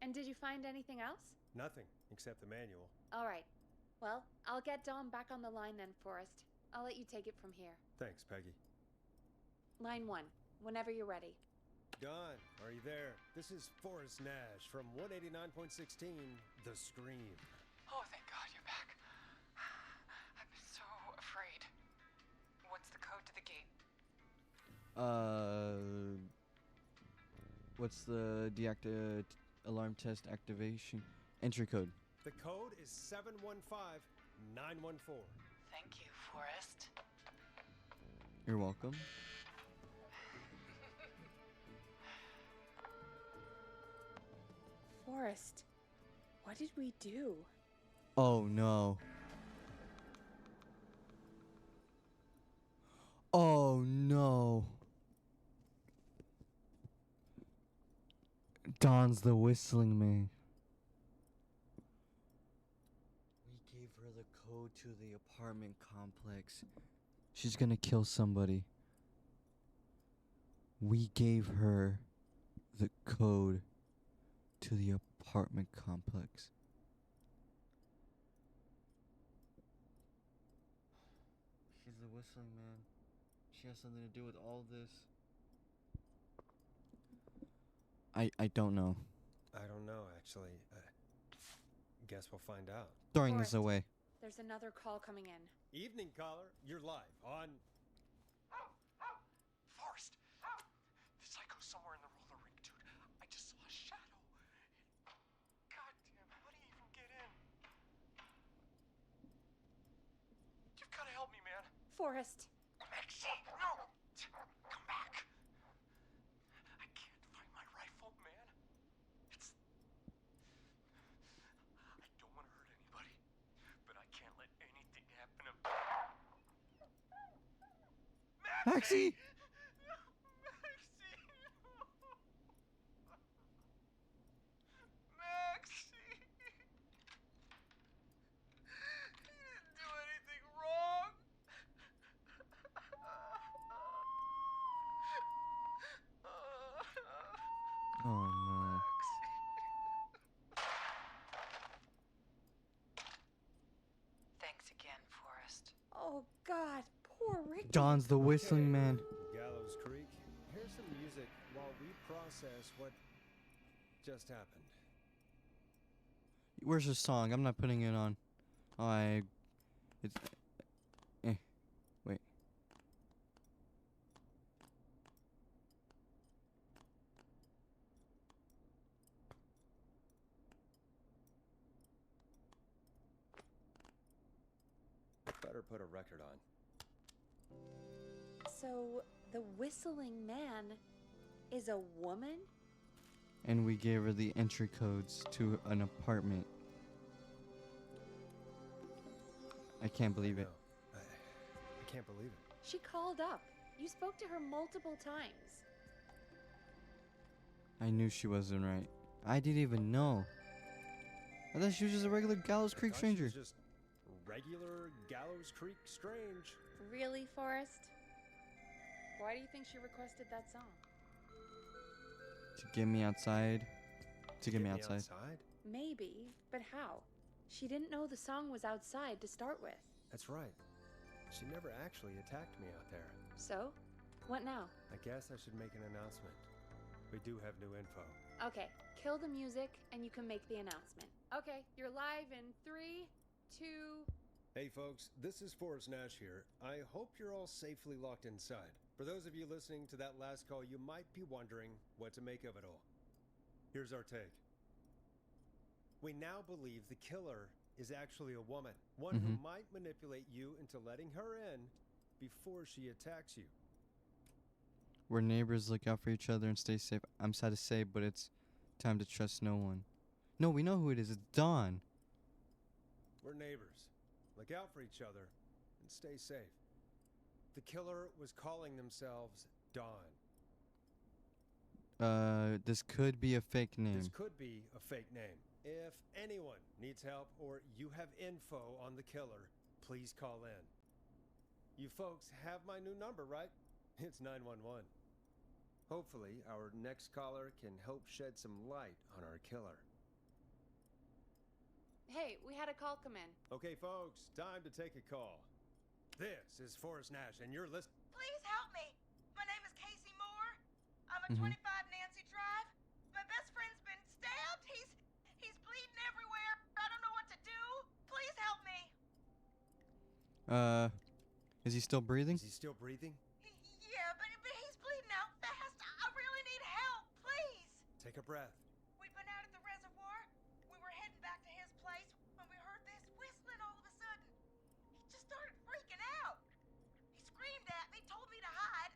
And did you find anything else? Nothing except the manual. All right. Well, I'll get Dom back on the line then, Forrest. I'll let you take it from here. Thanks, Peggy. Line 1, whenever you're ready. Don, are you there? This is Forrest Nash from 189.16, The Scream. Oh, thank God you're back. I'm so afraid. What's the code to the gate? What's the alarm test activation entry code? The code is 715914. Thank you, Forrest. You're welcome. Forrest, what did we do? Oh no. Oh no. Don's the whistling man. We gave her the code to the apartment complex. She's gonna kill somebody. We gave her the code to the apartment complex. She's the whistling man. She has something to do with all this. I don't know. I don't know, actually. Guess we'll find out. Throwing this Forrest. away. There's another call coming in. Evening, caller. You're live on... Forrest! The psycho's somewhere in the roller rink, dude. I just saw a shadow. Goddamn, how do you even get in? You've gotta help me, man. Forrest. Maxie, no! Come back. I can't find my rifle, man. I don't want to hurt anybody, but I can't let anything happen to... Maxie! Maxie! He didn't do anything wrong! Oh no. Thanks again, Forrest. Oh, God, Poor Ricky. Don's the whistling man. Gallows Creek, here's some music while we process what just happened. Where's the song? I'm not putting it on. It's. Wait. Better put a record on. So, the whistling man is a woman? And we gave her the entry codes to an apartment. I can't believe it. No, I can't believe it. She called up. You spoke to her multiple times. I knew she wasn't right. I didn't even know. I thought she was just a regular Gallows Creek Thought stranger. She was just regular Gallows Creek strange. Really, Forrest? Why do you think she requested that song? To get me outside. To get me outside. Maybe, but how? She didn't know the song was outside to start with. That's right. She never actually attacked me out there. So? What now? I guess I should make an announcement. We do have new info. Okay, kill the music and you can make the announcement. Okay, you're live in 3, 2... Hey folks, this is Forrest Nash here. I hope you're all safely locked inside. For those of you listening to that last call, you might be wondering what to make of it all. Here's our take. We now believe the killer is actually a woman, one who might manipulate you into letting her in before she attacks you. We're neighbors, look out for each other and stay safe. I'm sad to say, but it's time to trust no one. No, we know who it is. It's Dawn. We're neighbors. Look out for each other and stay safe. The killer was calling themselves Dawn. This could be a fake name. This could be a fake name. If anyone needs help or you have info on the killer, please call in. You folks have my new number, right? It's 911. Hopefully, our next caller can help shed some light on our killer. Hey, we had a call come in. Okay, folks, time to take a call. This is Forrest Nash, and you're listening. Please help me. My name is Casey Moore. I'm at 25 Nancy Drive. My best friend's been stabbed. He's bleeding everywhere. I don't know what to do. Please help me. Is he still breathing? Is he still breathing? Yeah, but he's bleeding out fast. I really need help. Please. Take a breath. We've been out at the reservoir. We were heading back to his place when we heard this whistling all of a sudden. He just started freaking out. He screamed at me, told me to hide.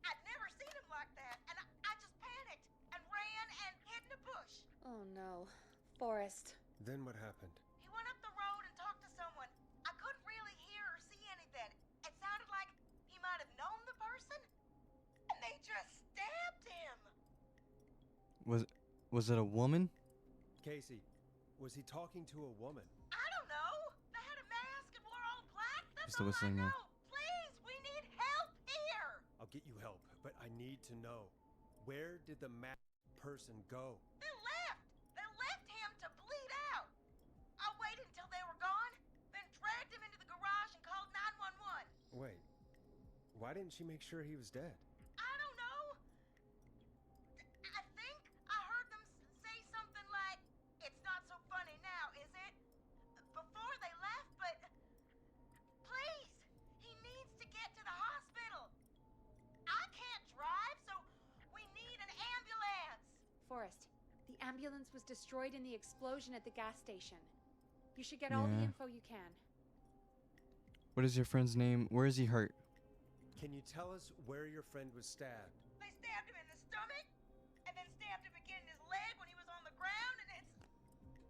I'd never seen him like that, and I just panicked and ran and hid in a bush. Oh no. Forrest. Then what happened? He went up the road and talked to someone. I couldn't really hear or see anything. It sounded like he might have known the person, and they just stabbed him. Was it a woman? Casey, was he talking to a woman? I don't know. They had a mask and wore all black. That's Just the all I whistling know. man. Please, we need help here. I'll get you help, but I need to know. Where did the masked person go? They left. They left him to bleed out. I waited until they were gone, then dragged him into the garage and called 911. Wait, why didn't she make sure he was dead? I don't know. I think I heard them say something like, "It's not so funny now, is it?" before they left, but please, he needs to get to the hospital. I can't drive, so we need an ambulance. Forrest, the ambulance was destroyed in the explosion at the gas station. You should get all the Yeah. info you can. What is your friend's name? Where is he hurt? Can you tell us where your friend was stabbed? They stabbed him in the stomach, and then stabbed him again in his leg when he was on the ground, and it's...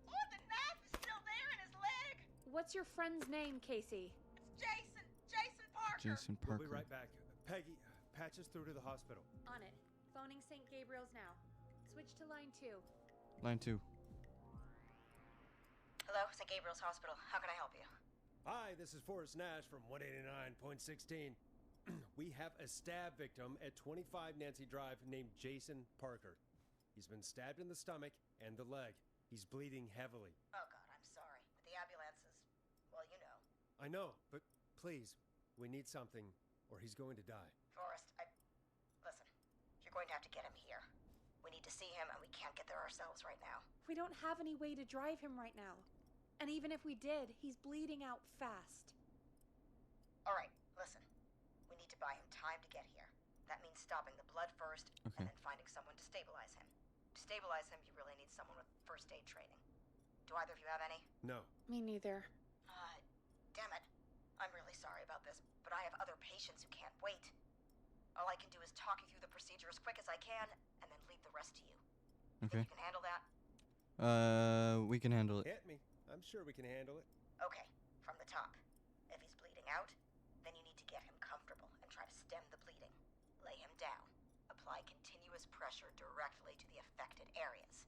Oh, the knife is still there in his leg. What's your friend's name, Casey? It's Jason Parker. Jason We'll Parker. be right back. Peggy, patch us through to the hospital. On it. Phoning St. Gabriel's now. Switch to line 2. Line 2. Hello, St. Gabriel's Hospital. How can I help you? Hi, this is Forrest Nash from 189.16. We have a stab victim at 25 Nancy Drive named Jason Parker. He's been stabbed in the stomach and the leg. He's bleeding heavily. Oh, God, I'm sorry. But the ambulance is... well, you know. I know, but please, We need something, or he's going to die. Forrest, listen, you're going to have to get him here. We need to see him, and we can't get there ourselves right now. We don't have any way to drive him right now. And even if we did, he's bleeding out fast. All right, listen. We need to buy him time to get here. That means stopping the blood first, Okay. and then finding someone to stabilize him. To stabilize him, you really need someone with first aid training. Do either of you have any? No. Me neither. Damn it. I'm really sorry about this, but I have other patients who can't wait. All I can do is talk you through the procedure as quick as I can, and then leave the rest to you. Okay. Think you can handle that? We can handle it. Hit me. I'm sure we can handle it. Okay, from the top. If he's bleeding out, then you need to get him comfortable and try to stem the bleeding. Lay him down. Apply continuous pressure directly to the affected areas.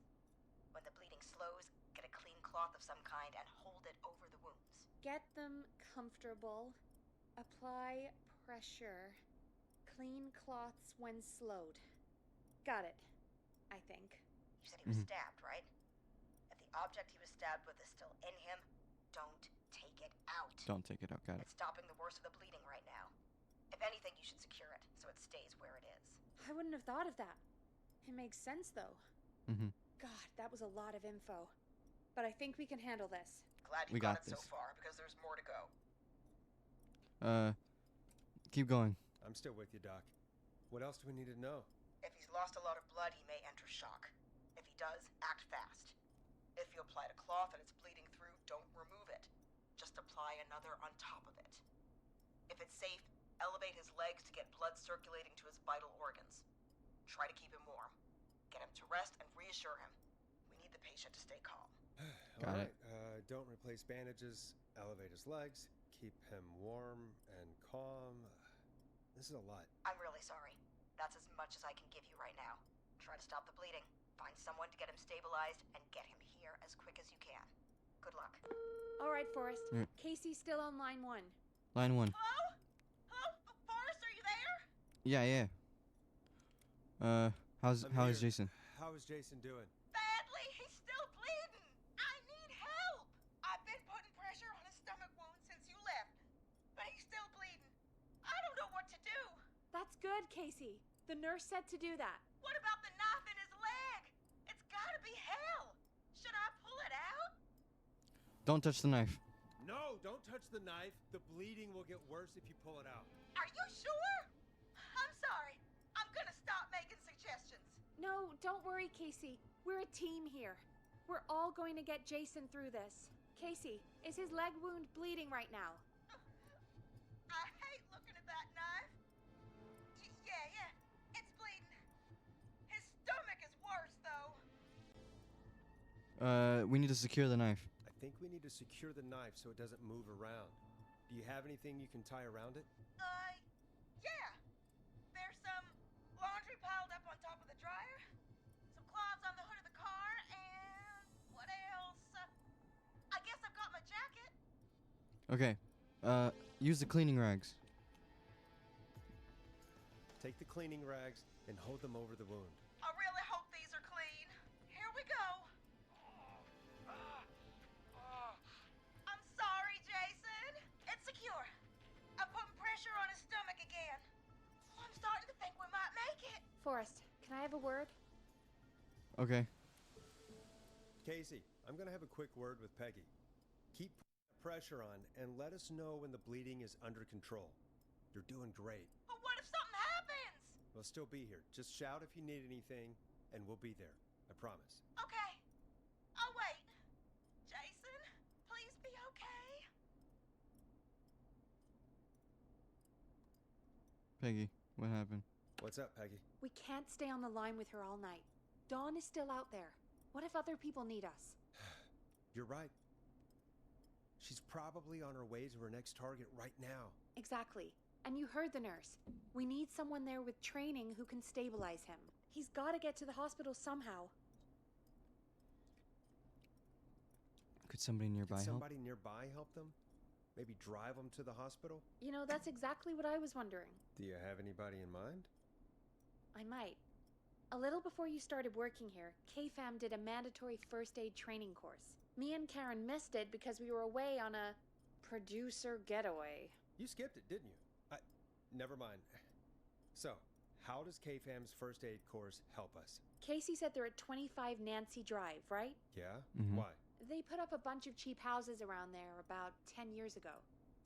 When the bleeding slows, get a clean cloth of some kind and hold it over the wounds. Get them comfortable. Apply pressure. Clean cloths when slowed. Got it, I think. You said he was stabbed, right? If the object he was stabbed with is still in him, don't take it out. Don't take it out. Got it. It's stopping the worst of the bleeding right now. If anything, you should secure it so it stays where it is. I wouldn't have thought of that. It makes sense, though. Mm-hmm. God, that was a lot of info. But I think we can handle this. Glad We you got got it so this. far, because there's more to go. Keep going. I'm still with you, Doc. What else do we need to know? If he's lost a lot of blood, he may enter shock. If he does, act fast. If you applied a cloth and it's bleeding through, don't remove it. Just apply another on top of it. If it's safe, elevate his legs to get blood circulating to his vital organs. Try to keep him warm. Get him to rest and reassure him. We need the patient to stay calm. Got All it. right. Don't replace bandages. Elevate his legs. Keep him warm and calm. This is a lot. I'm really sorry. That's as much as I can give you right now. Try to stop the bleeding. Find someone to get him stabilized and get him here as quick as you can. Good luck. All right, Forrest. Yeah. Casey's still on line 1. Line 1. Hello? Hello? Forrest, are you there? Yeah. How is I'm here. Jason? How is Jason doing? Badly. He's still bleeding. I need help. I've been putting pressure on his stomach wound since you left, but he's still bleeding. I don't know what to do. That's good, Casey. The nurse said to do that. What about the knife in his leg? It's gotta be hell. Should I pull it out? Don't touch the knife. No, don't touch the knife. The bleeding will get worse if you pull it out. Are you sure? I'm sorry. I'm gonna stop making suggestions. No, don't worry, Casey. We're a team here. We're all going to get Jason through this. Casey, is his leg wound bleeding right now? I hate looking at that knife. Yeah. It's bleeding. His stomach is worse, though. We need to secure the knife. I think we need to secure the knife so it doesn't move around. Do you have anything you can tie around it? Yeah. There's some laundry piled up on top of the dryer, some cloths on the hood of the car, and what else? I guess I've got my jacket. Okay. Use the cleaning rags. Take the cleaning rags and hold them over the wound. I really hope these are clean. Here we go. I'm sorry, Jason. It's secure. I'm putting pressure on his stomach again. I'm starting to think we might make it. Forrest, can I have a word? Okay. Casey, I'm going to have a quick word with Peggy. Keep pressure on and let us know when the bleeding is under control. You're doing great. But what if something happens? We'll still be here. Just shout if you need anything, and we'll be there. I promise. Okay. I'll wait. Jason, please be okay. Peggy, what happened? What's up, Peggy? We can't stay on the line with her all night. Dawn is still out there. What if other people need us? You're right. She's probably on her way to her next target right now. Exactly. And you heard the nurse. We need someone there with training who can stabilize him. He's got to get to the hospital somehow. Could somebody nearby Could help? somebody nearby help them? Maybe drive them to the hospital? You know, that's exactly what I was wondering. Do you have anybody in mind? I might. A little before you started working here, KFAM did a mandatory first aid training course. Me and Karen missed it because we were away on a producer getaway. You skipped it, didn't you? Never mind. So, how does KFAM's first aid course help us? Casey said they're at 25 Nancy Drive, right? Yeah? Mhm. Why? They put up a bunch of cheap houses around there about 10 years ago.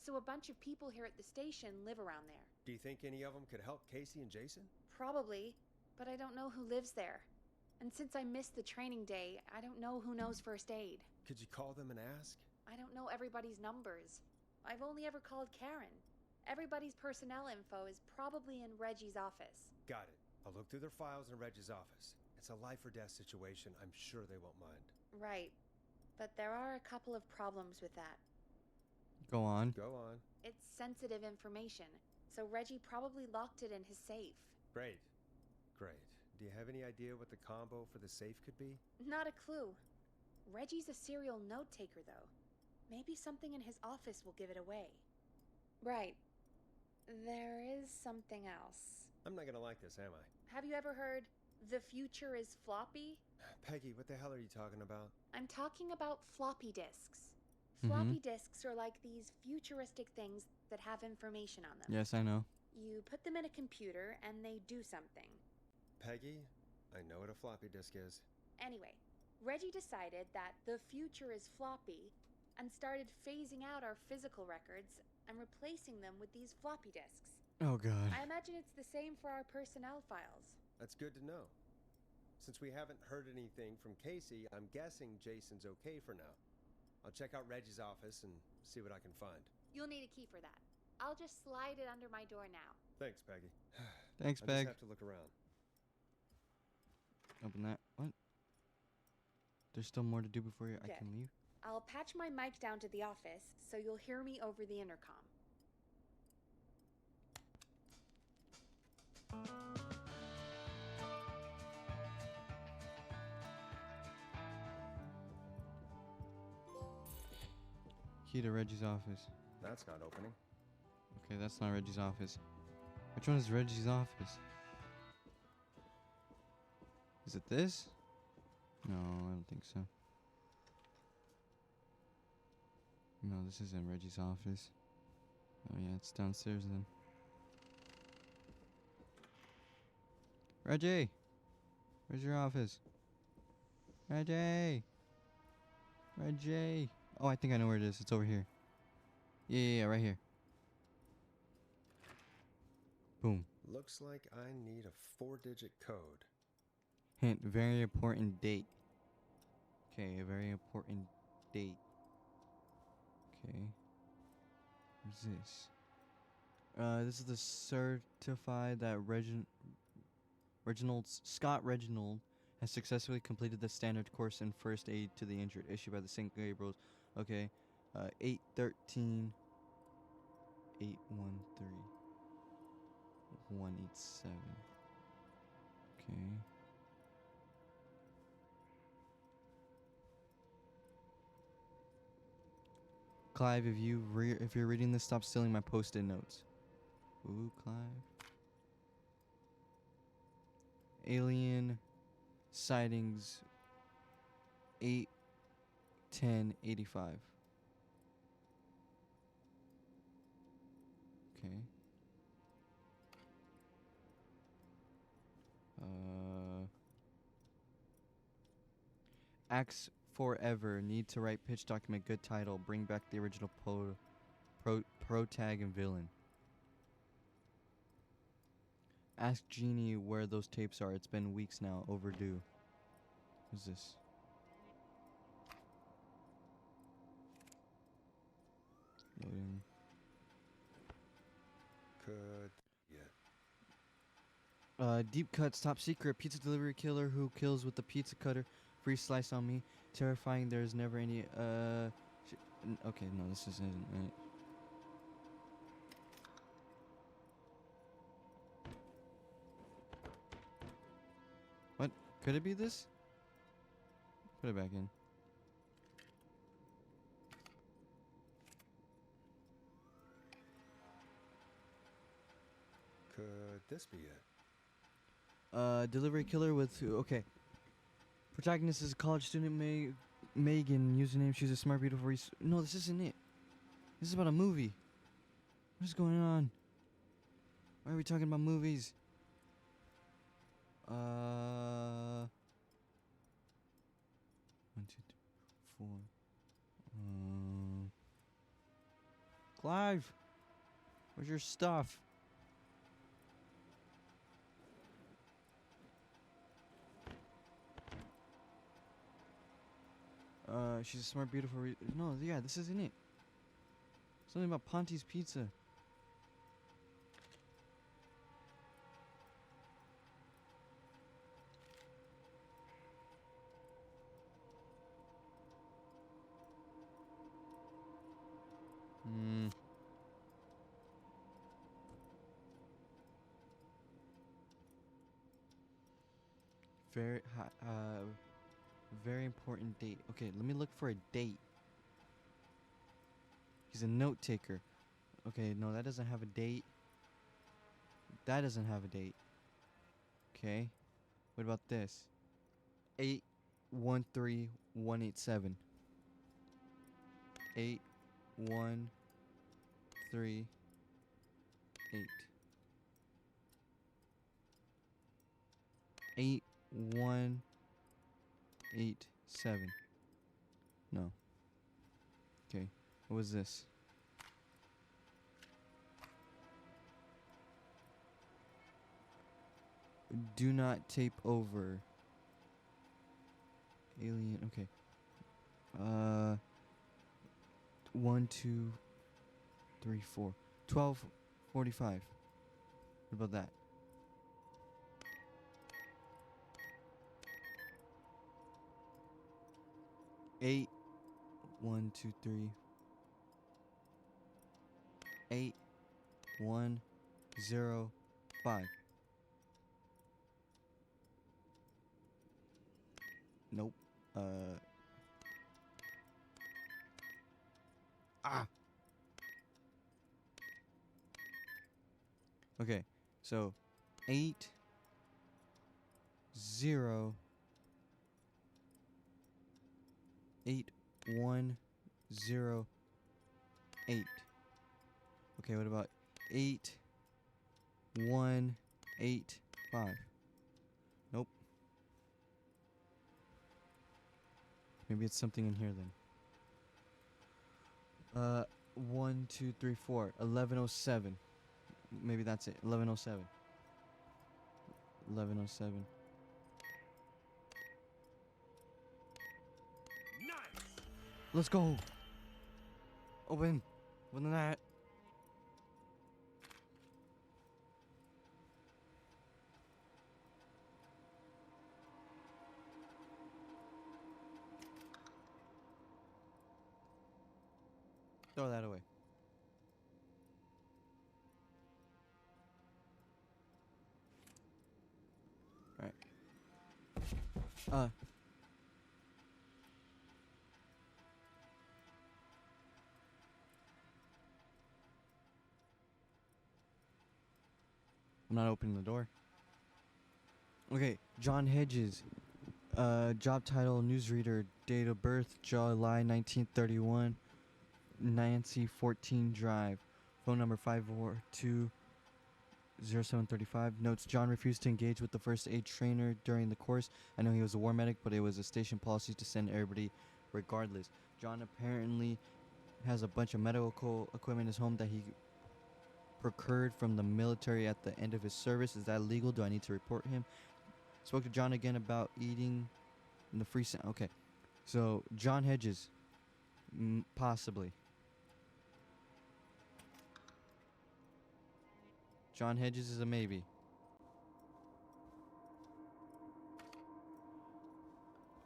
So a bunch of people here at the station live around there. Do you think any of them could help Casey and Jason? Probably, but I don't know who lives there. And since I missed the training day, I don't know who knows first aid. Could you call them and ask? I don't know everybody's numbers. I've only ever called Karen. Everybody's personnel info is probably in Reggie's office. Got it. I'll look through their files in Reggie's office. It's a life or death situation. I'm sure they won't mind. Right. But there are a couple of problems with that. Go on. Go on. It's sensitive information, so Reggie probably locked it in his safe. Great. Great. Do you have any idea what the combo for the safe could be? Not a clue. Reggie's a serial note taker, though. Maybe something in his office will give it away. Right. There is something else. I'm not gonna like this, am I? Have you ever heard, the future is floppy? Peggy, what the hell are you talking about? I'm talking about floppy disks. Floppy disks are like these futuristic things that have information on them. Yes, I know. You put them in a computer and they do something. Peggy, I know what a floppy disk is. Anyway, Reggie decided that the future is floppy and started phasing out our physical records and replacing them with these floppy disks. Oh god. I imagine it's the same for our personnel files. That's good to know. Since we haven't heard anything from Casey, I'm guessing Jason's okay for now. I'll check out Reggie's office and see what I can find. You'll need a key for that. I'll just slide it under my door now. Thanks, Peggy. Thanks, I Peg. just have to look around. Open that. What? There's still more to do before I Okay. can leave? I'll patch my mic down to the office so you'll hear me over the intercom. Key to Reggie's office. That's not opening. Okay, that's not Reggie's office. Which one is Reggie's office? Is it this? No, I don't think so. No, this isn't Reggie's office. Oh yeah, it's downstairs then. Reggie! Where's your office? Reggie! Reggie! Oh, I think I know where it is. It's over here. Yeah, right here. Boom. Looks like I need a 4-digit code. Hint, very important date. Okay, a very important date. Okay. What's this? This is the certified that Scott Reginald has successfully completed the standard course in first aid to the injured, issued by the St. Gabriel's. Okay. 813 813 187. Okay. Clive, if you're reading this, stop stealing my post-it notes. Ooh, Clive. Alien sightings 8/10/85. Okay. Acts forever. Need to write pitch document. Good title. Bring back the original pro tag and villain. Ask Jeannie where those tapes are. It's been weeks now. Overdue. What's this? Loading. Could. Yeah. Deep cuts. Top secret. Pizza delivery killer who kills with the pizza cutter. Free slice on me. Terrifying. There's never any. Okay, no, this isn't it. What? Could it be this? Put it back in. Could this be it? Delivery killer with. Okay. Protagonist is a college student, Megan. Username, she's a smart, beautiful. No, this isn't it. This is about a movie. What is going on? Why are we talking about movies? 1, 2, 3, 4. Clive, where's your stuff? She's a smart, beautiful. No, yeah, this isn't it. Something about Ponti's Pizza. Very important date. Okay, let me look for a date. He's a note taker. Okay, no, that doesn't have a date. That doesn't have a date. Okay. What about this? 813187. 8138. 8187. No. Okay. What was this? Do not tape over. Alien. Okay. 1, 2, 3, 4. 12:45. What about that? 8, 1, 2, 3. 8, 1, 0, 5. Nope. Okay. So 8, 0, 8, 1, 0, 8. Okay, what about 8, 1, 8, 5? Nope. Maybe it's something in here then. 1, 2, 3, 4. 1107. Maybe that's it. 1107. 1107. Nice! Let's go. Open. Open that. Throw that away. Alright. I'm not opening the door. Okay, John Hedges. Job title, newsreader. Date of birth, July 1931. Nancy 14 Drive. Phone number 542-0735. Notes, John refused to engage with the first aid trainer during the course. I know he was a war medic, but it was a station policy to send everybody regardless. John apparently has a bunch of medical equipment in his home that he procured from the military at the end of his service. Is that legal? Do I need to report him? Spoke to John again about eating in the free okay. So, John Hedges. Possibly. John Hedges is a maybe.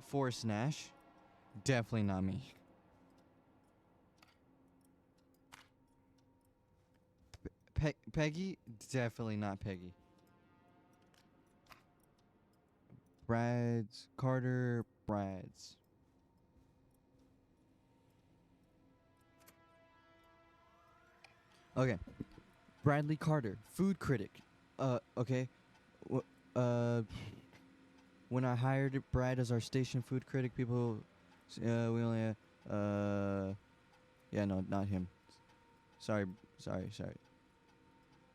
Forrest Nash. Definitely not me. Peggy? Definitely not Peggy. Brad's. Carter. Brad's. Okay. Bradley Carter. Food critic. Okay. When I hired Brad as our station food critic, people... we only... yeah, no, not him. Sorry, sorry, sorry.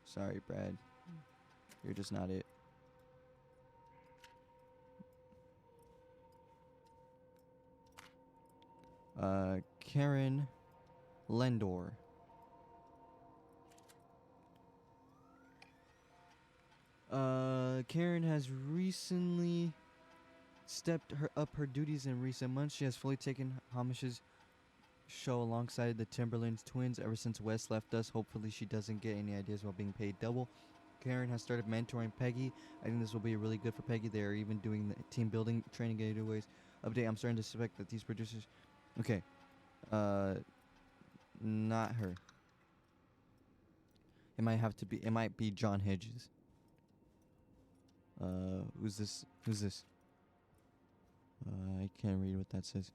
Sorry, Brad. You're just not it. Karen Lendor. Karen has recently stepped up her duties in recent months. She has fully taken Hamish's show alongside the Timberlands twins ever since Wes left us. Hopefully she doesn't get any ideas about being paid double. Karen has started mentoring Peggy. I think this will be really good for Peggy. They are even doing the team building training giveaways. Update, I'm starting to suspect that these producers... Okay. Not her. It might be John Hedges. Who's this? Who's this? I can't read what that says.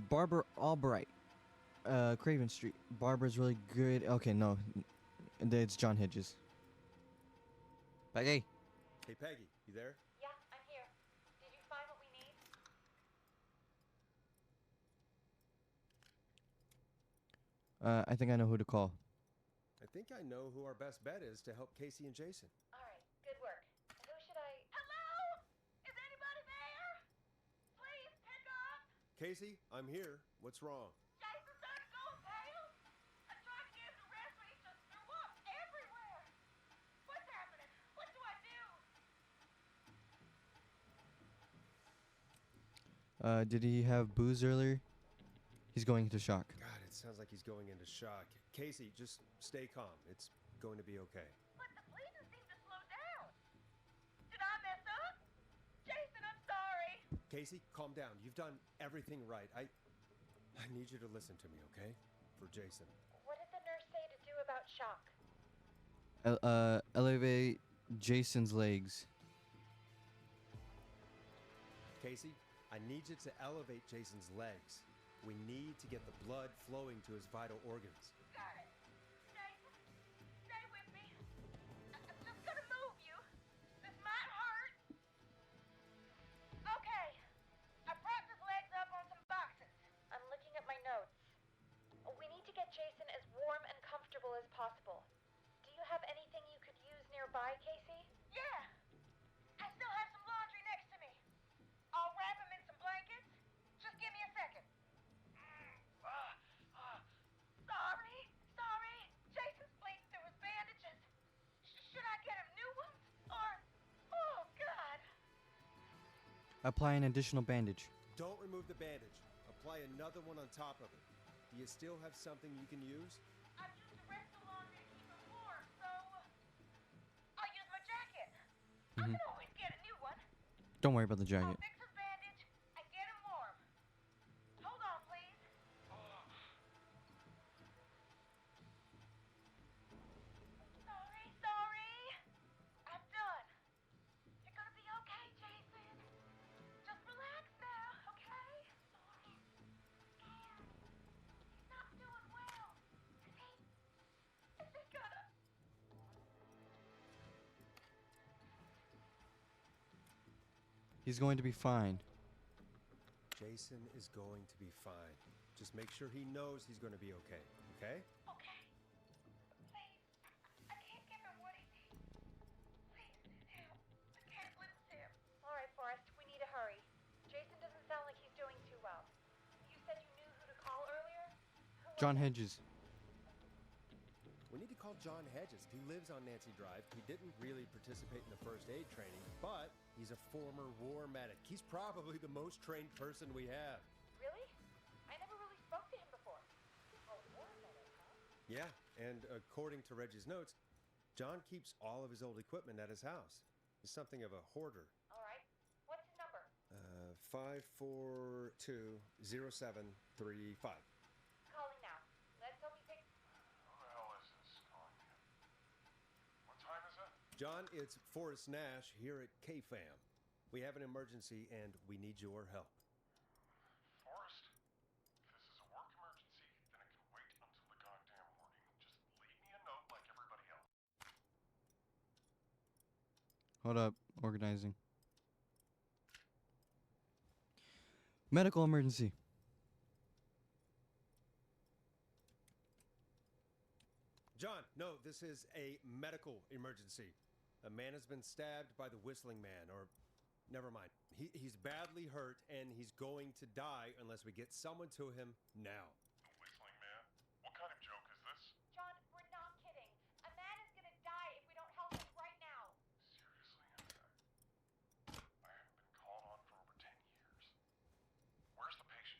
Barbara Albright. Craven Street. Barbara's really good. Okay, no. It's John Hedges. Peggy. Hey, Peggy, you there? Yeah, I'm here. Did you find what we need? I think I know who to call. I think I know who our best bet is to help Casey and Jason. All right, good work. Who should I... Hello? Is anybody there? Please pick up. Casey, I'm here. What's wrong? Jason started going pale. I tried to give him a rest, but he just threw up everywhere. What's happening? What do I do? Did he have booze earlier? He's going into shock. God, it sounds like he's going into shock. Casey, just stay calm. It's going to be okay. But the bleeding seemed to slow down. Did I mess up? Jason, I'm sorry. Casey, calm down. You've done everything right. I need you to listen to me, okay? For Jason. What did the nurse say to do about shock? Elevate Jason's legs. Casey, I need you to elevate Jason's legs. We need to get the blood flowing to his vital organs. Got it. Jason, stay with me. I'm just gonna move you. This might hurt. Okay. I propped his legs up on some boxes. I'm looking at my notes. We need to get Jason as warm and comfortable as possible. Do you have anything you could use nearby, Casey? Yeah. I still have some laundry next to me. I'll wrap him in some blankets. Just give me a second. Sorry. Jason's bleeding through his bandages. Should I get him new ones? Or... Oh, God. Apply an additional bandage. Don't remove the bandage. Apply another one on top of it. Do you still have something you can use? I've used the rest of the laundry to keep him warm, so... I'll use my jacket. I can always get a new one. Don't worry about the I'll jacket. fix his bandage and get him warm. Hold on, please. Sorry. I'm done. You're gonna be okay, Jason. Just relax now, okay? Sorry. Scared. He's not doing well. Is he gonna... He's going to be fine. Jason is going to be fine. Just make sure he knows he's going to be okay, okay? Okay. Please. I can't give him what he needs. Please, help. I can't lose him. All right, Forrest. We need to hurry. Jason doesn't sound like he's doing too well. You said you knew who to call earlier? Who was John it? Hedges. We need to call John Hedges. He lives on Nancy Drive. He didn't really participate in the first aid training, but he's a former war medic. He's probably the most trained person we have. Really? I never really spoke to him before. A war medic, huh? Yeah, and according to Reggie's notes, John keeps all of his old equipment at his house. He's something of a hoarder. All right. What's his number? 5420735. Calling now. Let's hope he picks... Who the hell is this calling me? What time is it? John, it's Forrest Nash here at KFAM. We have an emergency and we need your help. Forrest, if this is a work emergency, then it can wait until the goddamn morning. Just leave me a note like everybody else. Hold up. Organizing. Medical emergency. John, no, this is a medical emergency. A man has been stabbed by the Whistling Man, or never mind. He's badly hurt, and he's going to die unless we get someone to him now. The Whistling Man? What kind of joke is this? John, we're not kidding. A man is gonna die if we don't help him right now. Seriously, I haven't been called on for over 10 years. Where's the patient?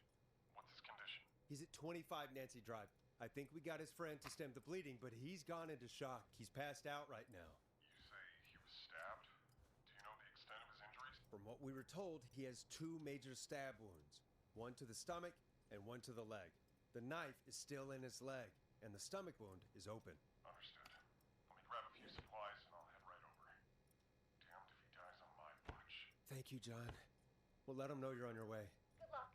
What's his condition? He's at 25 Nancy Drive. I think we got his friend to stem the bleeding, but he's gone into shock. He's passed out right now. You say he was stabbed? Do you know the extent of his injuries? From what we were told, he has 2 major stab wounds, one to the stomach and one to the leg. The knife is still in his leg, and the stomach wound is open. Understood. Let me grab a few supplies and I'll head right over. Damned if he dies on my watch. Thank you, John. We'll let him know you're on your way. Good luck.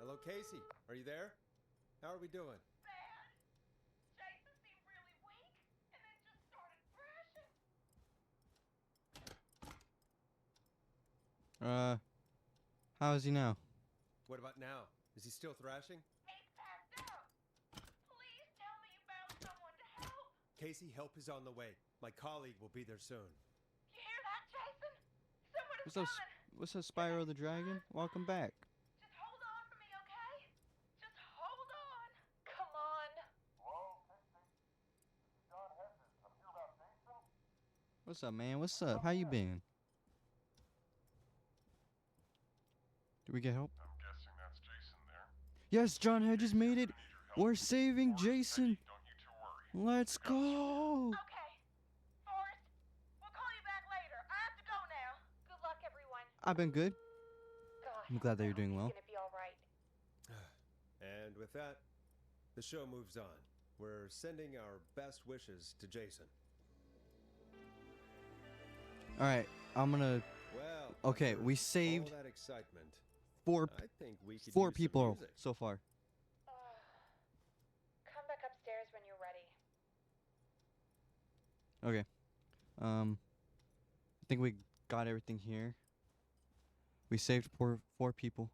Hello, Casey. Are you there? How are we doing? Bad. Jason seemed really weak, and then just started thrashing. How is he now? What about now? Is he still thrashing? He's passed out. Please tell me you found someone to help. Casey, help is on the way. My colleague will be there soon. You hear that, Jason? Someone is What's up, coming. what's up, Spyro the Dragon? Welcome back. Just hold on for me, okay? Just hold on. Come on. Hello, Casey? This is John Hedges. I'm here about Jason. What's up, man? What's up? How you been? Did we get help? I'm guessing that's Jason there. Yes, John Hedges made it. We're saving Jason. Don't you two worry. Let's go. Okay. Forrest, we'll call you back later. I have to go now. Good luck, everyone. I've been good. God, I'm glad that you're doing he's well. gonna be all right. And with that, the show moves on. We're sending our best wishes to Jason. All right, I'm gonna. Well, Okay, after we saved all that excitement. four I think we could four use some people music. so far. Come back upstairs when you're ready. Okay. I think we got everything here. We saved four people.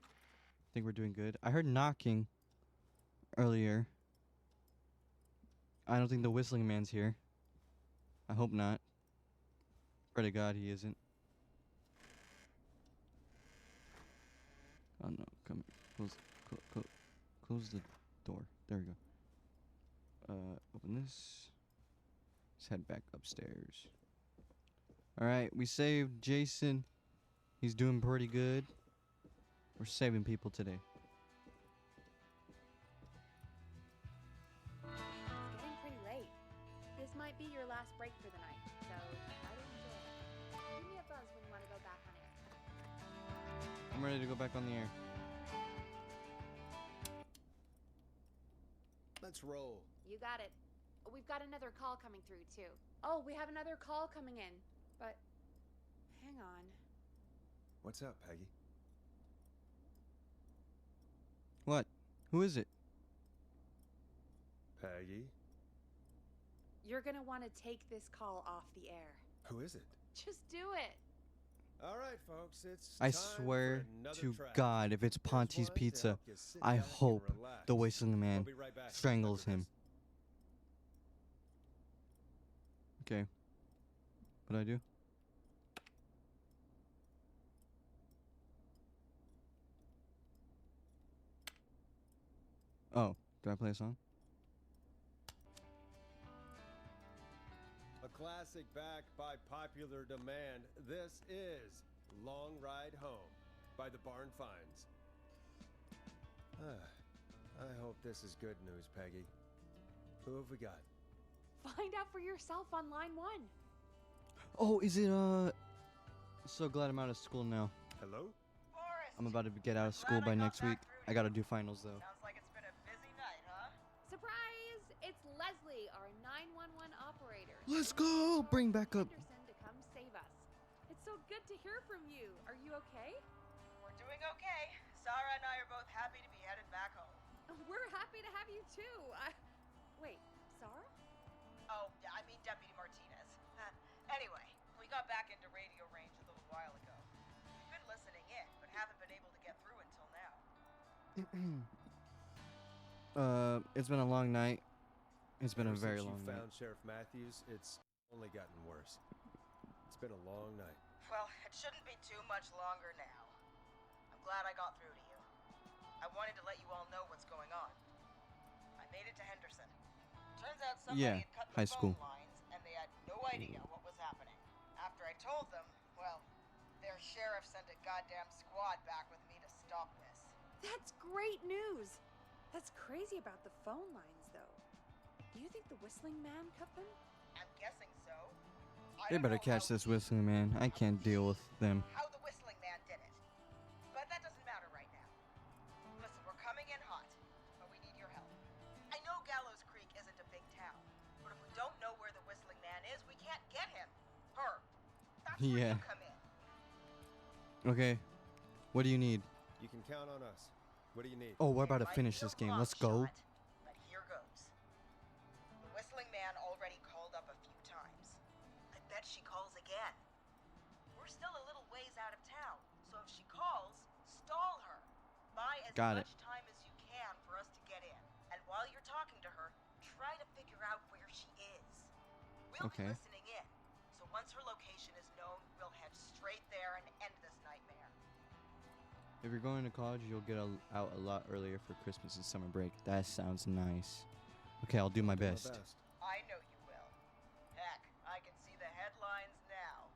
I think we're doing good. I heard knocking earlier. I don't think the Whistling Man's here. I hope not. Pray to God he isn't. Oh no, come here. Close the door. There we go. Open this. Let's head back upstairs. Alright, we saved Jason. He's doing pretty good. We're saving people today. It's getting pretty late. This might be your last break for the night, so try to enjoy it. Give me a buzz when you want to go back on air. I'm ready to go back on the air. Let's roll. You got it. We've got another call coming through, too. Oh, we have another call coming in. But, hang on. What's up, Peggy? What? Who is it? Peggy? You're gonna want to take this call off the air. Who is it? Just do it. All right, folks, it's I time swear for another to track. God, if it's Here's Ponty's one to Pizza, help you sit I back and hope relax. the Whistling Man We'll be right back strangles after him. this. Okay. What do I do? Oh, do I play a song? A classic back by popular demand. This is Long Ride Home by the Barn Finds. I hope this is good news, Peggy. Who have we got? Find out for yourself on line 1. Oh, is it, so glad I'm out of school now. Hello? Forrest! I'm about to get out of school by next week. I gotta do finals, though. Sounds like it's been a busy night, huh? Surprise! It's Leslie, our 911 operator. Let's go! Bring back up. Anderson to come save us. It's so good to hear from you. Are you okay? We're doing okay. Sarah and I are both happy to be headed back home. We're happy to have you too. Wait, Sarah? Oh, yeah, I mean Deputy Martinez. Anyway, we got back into radio range a little while ago. We've been listening in, but haven't been It's been a long night. It's been a Ever very since you long night. found Sheriff Matthews, it's only gotten worse. It's been a long night. Well, it shouldn't be too much longer now. I'm glad I got through to you. I wanted to let you all know what's going on. I made it to Henderson. Turns out somebody Yeah, had cut the high school. phone lines, and they had no idea what was happening. After I told them, well, their sheriff sent a goddamn squad back with me to stop this. That's great news. That's crazy about the phone lines, though. Do you think the Whistling Man cut them? I'm guessing so. I They don't better know catch how this whistling man. I can't deal with them. how the Whistling Man did it. But that doesn't matter right now. Listen, we're coming in hot, but we need your help. I know Gallows Creek isn't a big town, but if we don't know where the Whistling Man is, we can't get him. Her. That's where Yeah. you come in. Okay. What do you need? You can count on us. What do you need? Oh, we're about to It might finish be a this game. long Let's go. shot, but here goes. The Whistling Man already called up a few times. I bet she calls again. We're still a little ways out of town, so if she calls, stall her. Buy as Got it. much time as you can for us to get in. And while you're talking to her, try to figure out where she is. We'll Okay. be listening in, so once her location is known, we'll head straight there and end this nightmare. If you're going to college, you'll get out a lot earlier for Christmas and summer break. That sounds nice. Okay, I'll do my Do our best. I know you will. Heck, I can see the headlines now.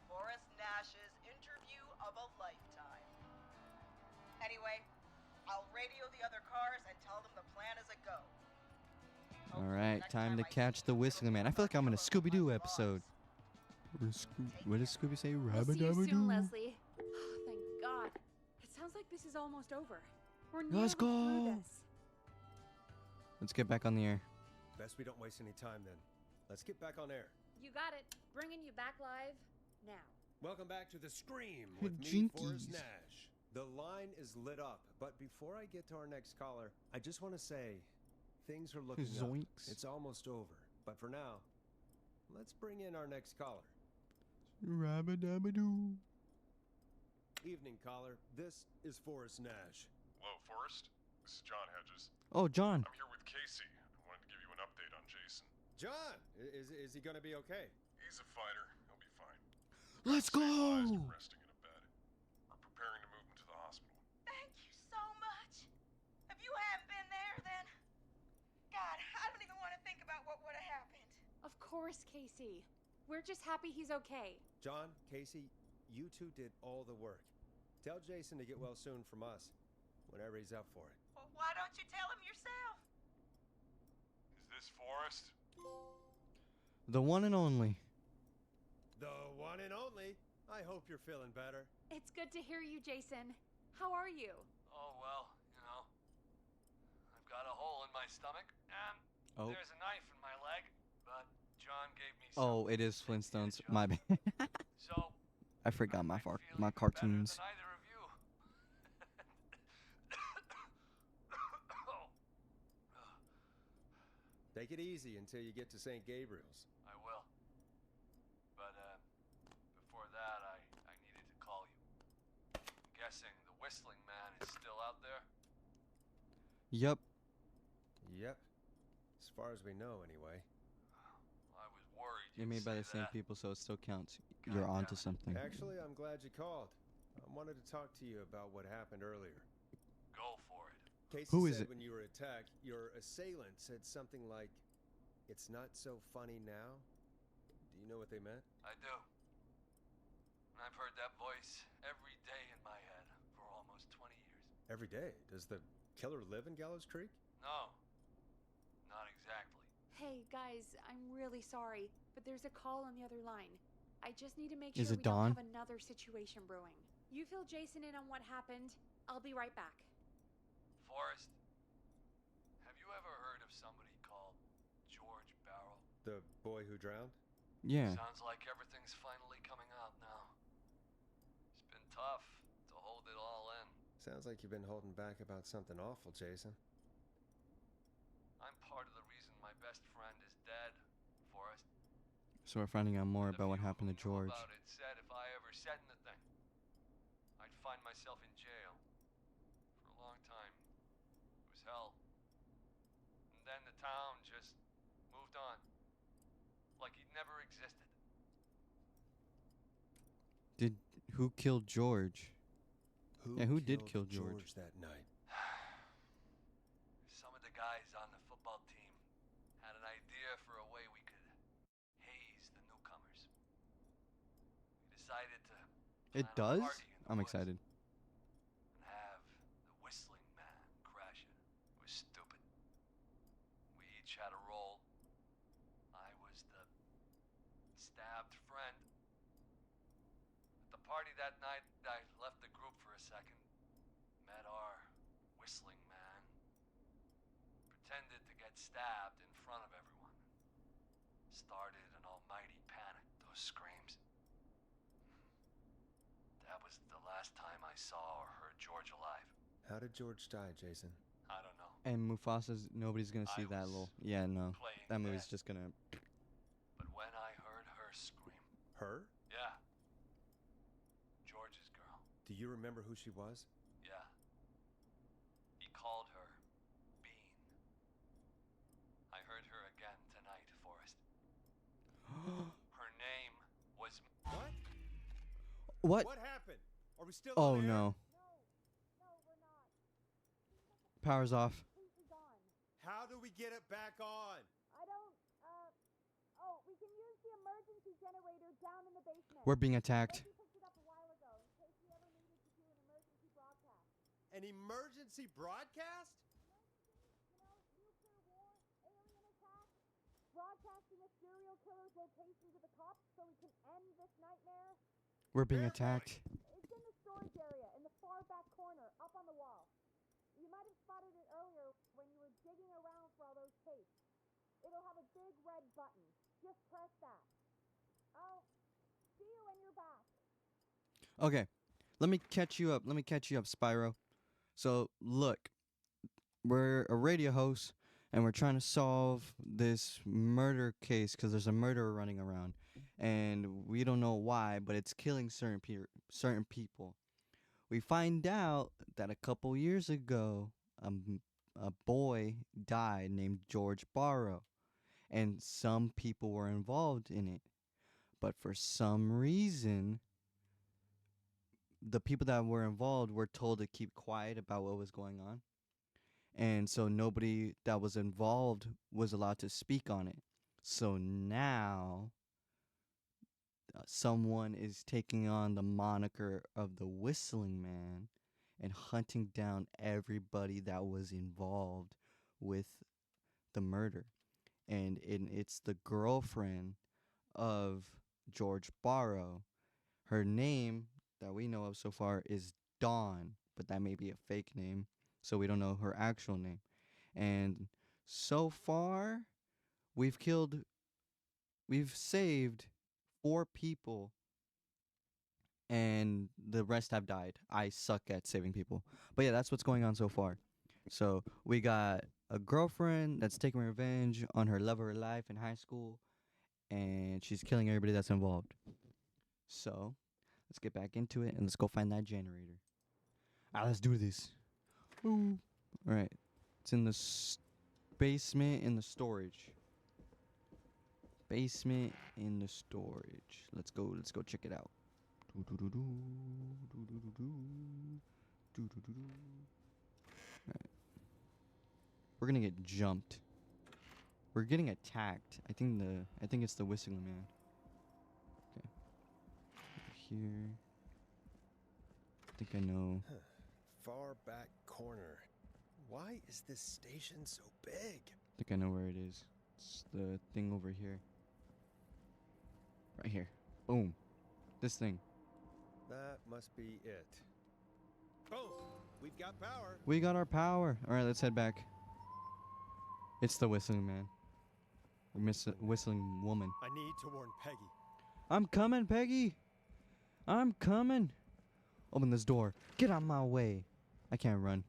Forrest Nash's interview of a lifetime. Anyway, I'll radio the other cars and tell them the plan is a go. All Hopefully right, next time to I see catch the you, it'll whistling be man. I feel like I'm in a with my Scooby-Doo boss. episode. What does Scooby say? We'll see you soon, Rabba-dabba-doo. Leslie. Thank God. It sounds like this is almost over. We're nearly Let's through go. this. Let's get back on the air. Best we don't waste any time then. Let's get back on air. You got it. Bringing you back live now. Welcome back to the Scream Hey, with me, Jinkies. Forrest Nash. The line is lit up, but before I get to our next caller, I just want to say things are looking up. Zoinks. It's almost over, but for now, let's bring in our next caller. Rabba-dabba-doo. Evening, caller. This is Forrest Nash. Hello, Forrest. This is John Hedges. Oh, John. I'm here with Casey. I wanted to give you an update on Jason. John, is he going to be okay? He's a fighter. He'll be fine. Let's Stabilized and go. resting in a bed. We're preparing to move him to the hospital. Thank you so much. If you hadn't been there, then... God, I don't even want to think about what would have happened. Of course, Casey. We're just happy he's okay. John, Casey, you two did all the work. Tell Jason to get well soon from us, whenever he's up for it. Well, why don't you tell him yourself? Is this Forrest? The one and only. The one and only. I hope you're feeling better. It's good to hear you, Jason. How are you? Oh, well, you know. I've got a hole in my stomach, and Oh. there's a knife in my leg, but John gave me Oh, some it is to get Flintstones. it, John. My bad. So, I forgot I'm my feeling my better cartoons. than either of you. Oh, Take it easy until you get to St. Gabriel's. I will. But, before that, I needed to call you. I'm guessing the Whistling Man is still out there? Yup. Yep. As far as we know, anyway. I was worried You're you'd made by say the same that. people, so it still counts. You're God onto damn it. something. Actually, I'm glad you called. I wanted to talk to you about what happened earlier. Go for it. Casey Who is said it? when you were attacked, your assailant said something like, "It's not so funny now." Do you know what they meant? I do. I've heard that voice every day in my head for almost 20 years. Every day. Does the killer live in Gallows Creek? No, not exactly. Hey, guys, I'm really sorry, but there's a call on the other line. I just need to make Is sure it we don't Dawn? have another situation brewing. You fill Jason in on what happened. I'll be right back. Forrest, have you ever heard of somebody called George Barrow? The boy who drowned? Yeah. Sounds like everything's finally coming out now. It's been tough to hold it all in. Sounds like you've been holding back about something awful, Jason. I'm part of the reason my best friend is dead, Forrest. So we're finding out more The about what few happened to who knew George. about it said if I ever said anything, I'd find myself in jail for long time. It was hell. And then the town just moved on. Like he'd never existed. Who killed George? Who, Yeah, who did killed kill George? that night? Some of the guys on the football team had an idea for a way we could haze the newcomers. We decided to It plan a does? party in the I'm woods excited. and have the Whistling Man crash it. It was stupid. We each had a role. I was the stabbed friend. At the party that night, I left the group for a second, met our Whistling Man, pretended to get stabbed in front of everyone. Started an almighty panic, those screams. That was the last time I saw or heard George alive. How did George die, Jason? I don't know. And Mufasa's, nobody's gonna see I that was little. Yeah, no. playing That movie's dead. just gonna. But when I heard her scream, Her? yeah, George's girl, Do you remember who she was? yeah. He called her Bean. I heard her again tonight, Forrest. Her name was... What? What? What happened? Are we still Oh on air? no. No, we're not. Power's off. Completely gone. How do we get it back on? I don't, oh, we can use the emergency generator down in the basement. We're being attacked. Reggie picked it up a while ago in case we ever needed to do an emergency broadcast. An emergency broadcast? You know, nuclear war, alien attack, broadcasting a serial killer's location to the cops so we can end this nightmare. We're being Where? attacked. It's in the storage area in the far back corner, up on the wall. You might have spotted it earlier when you were digging around for all those tapes. It'll have a big red button. Just press that. I'll see you when you're back. Okay, let me catch you up. Spyro. So look, we're a radio host, and we're trying to solve this murder case because there's a murderer running around, and we don't know why, but it's killing certain people. We find out that a couple years ago, a boy died named George Barrow, and some people were involved in it. But for some reason, the people that were involved were told to keep quiet about what was going on. And so nobody that was involved was allowed to speak on it. So now someone is taking on the moniker of the Whistling Man and hunting down everybody that was involved with the murder. And it's the girlfriend of George Barrow. Her name that we know of so far is Dawn, but that may be a fake name, so we don't know her actual name. And so far, we've saved 4 people, and the rest have died. I suck at saving people. But yeah, that's what's going on so far. So we got a girlfriend that's taking revenge on her love of her life in high school, and she's killing everybody that's involved. So let's get back into it and let's go find that generator. Let's do this. Ooh. All right. It's in the basement in the storage. Basement in the storage. Let's go check it out. Alright. We're gonna get jumped. We're getting attacked. I think it's the Whistling Man. Okay. Over here. I think I know. Far back corner. Why is this station so big? I think I know where it is. It's the thing over here. Right here. Boom. This thing. That must be it. Boom! We've got power. We got our power. Alright, let's head back. It's the Whistling Man. Or Whistling Woman. I need to warn Peggy. I'm coming, Peggy. I'm coming. Open this door. Get out of my way. I can't run.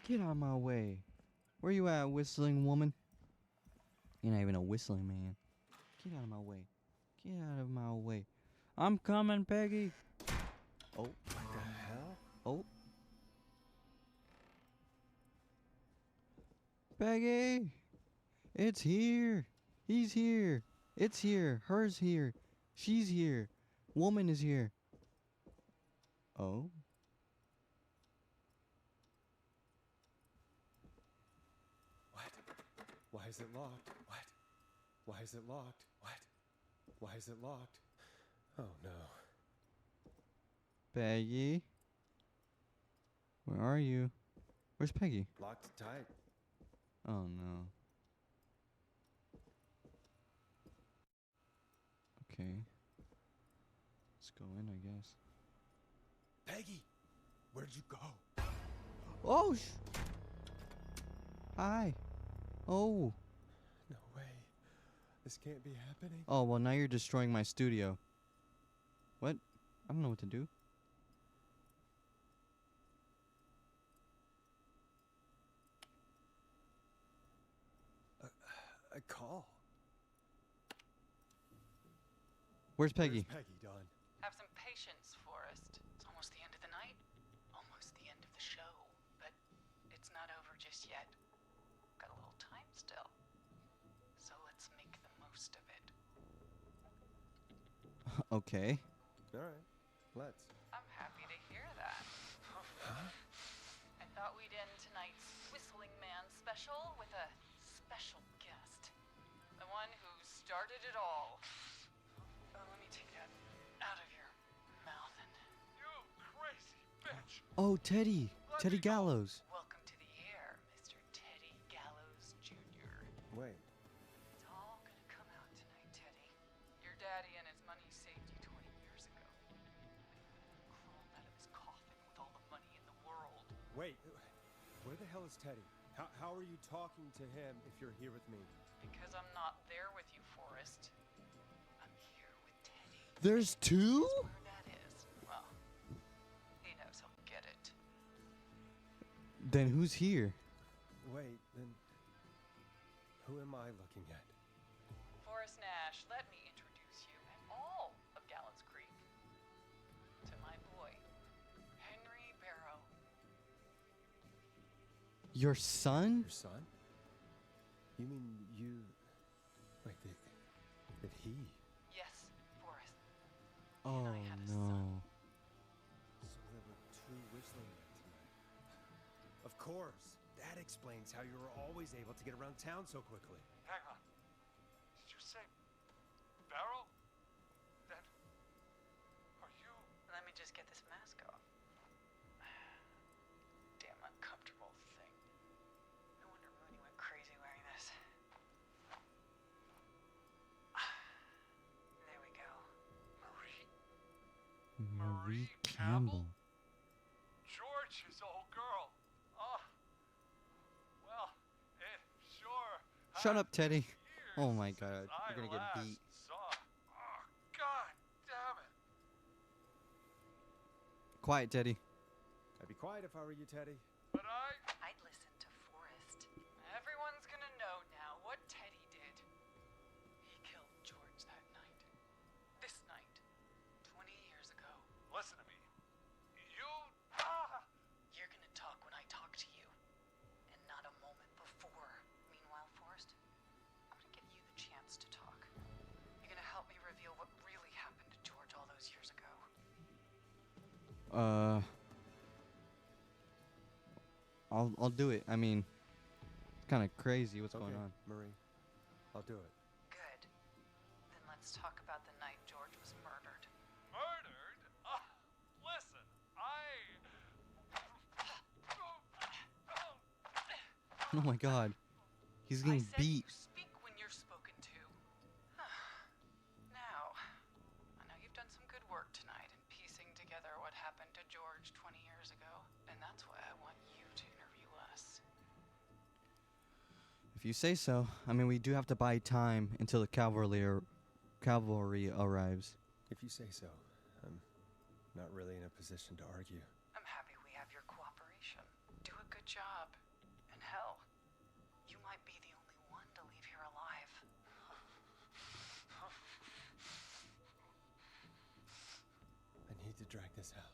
Get out of my way. Where you at, Whistling Woman? You're not even a whistling man. Get out of my way. Get out of my way. I'm coming, Peggy. Oh. What the hell? Oh. Peggy! It's here! He's here! It's here! Her's here! She's here! Woman is here! Oh? What? Why is it locked? What? Why is it locked? What? Why is it locked? Oh no. Peggy? Where are you? Where's Peggy? Locked tight. Oh no. Okay. Let's go in, I guess. Peggy! Where'd you go? Oh, Hi. Oh. No way. This can't be happening. Oh, well, now you're destroying my studio. What? I don't know what to do. A call. Where's Peggy? Where's Peggy, Don? Have some patience, Forrest. It's almost the end of the night, almost the end of the show, but it's not over just yet. Got a little time still, so let's make the most of it. Okay. All right. Let's. I'm happy to hear that. I thought we'd end tonight's Whistling Man special with a special guest. The one who started it all. Let me take that out of your mouth and... You crazy bitch! Oh, Teddy. Teddy Gallows. Welcome to the air, Mr. Teddy Gallows Jr. Wait. It's all gonna come out tonight, Teddy. Your daddy and his money saved you 20 years ago. When he crawled out of his coffin with all the money in the world. Wait. Where the hell is Teddy? How are you talking to him if you're here with me? Because I'm not there with you, Forrest. I'm here with Teddy. There's two? Where that is, well, he knows he'll get it. Then who's here? Wait, then. Who am I looking at? Forrest Nash, let me introduce you and all of Gallows Creek to my boy, Henry Barrow. Your son? Your son? You mean you. Wait, that he. Yes, Forrest. Oh, I had a son. no. So there were two whistling men tonight. Of course. That explains how you were always able to get around town so quickly. Hang on. Did you say Barrow? Then are you? Let me just get this mask off. Damn uncomfortable thing. No wonder Mooney went crazy wearing this. There we go. Marie Campbell? Campbell. George, his old girl. Oh. Well, it sure. Shut up, has Teddy. years Oh my God, since you're gonna I get last beat. Saw. Oh, God damn it. Quiet, Teddy. I'd be quiet if I were you, Teddy. But I'd listen to Forrest. Everyone's gonna know now what Teddy did. He killed George that night. This night. 20 years ago. listen to me. You. You're gonna talk when I talk to you. And not a moment before. Meanwhile, Forrest, I'm gonna give you the chance to talk. You're gonna help me reveal what really happened to George all those years ago. I'll do it. I mean, it's kind of crazy what's going Okay, on. Marie. I'll do it. Good. Then let's talk about the night George was murdered. Murdered? Listen, Oh my God. He's I getting said beat. you speak when you're spoken to. Now, I know you've done some good work tonight in piecing together what happened to George 20 years ago, and that's why I want you to interview us. If you say so. I mean, we do have to buy time until the cavalry arrives. If you say so. I'm not really in a position to argue. I'm happy we have your cooperation. Do a good job. And hell, you might be the only one to leave here alive. I need to drag this out.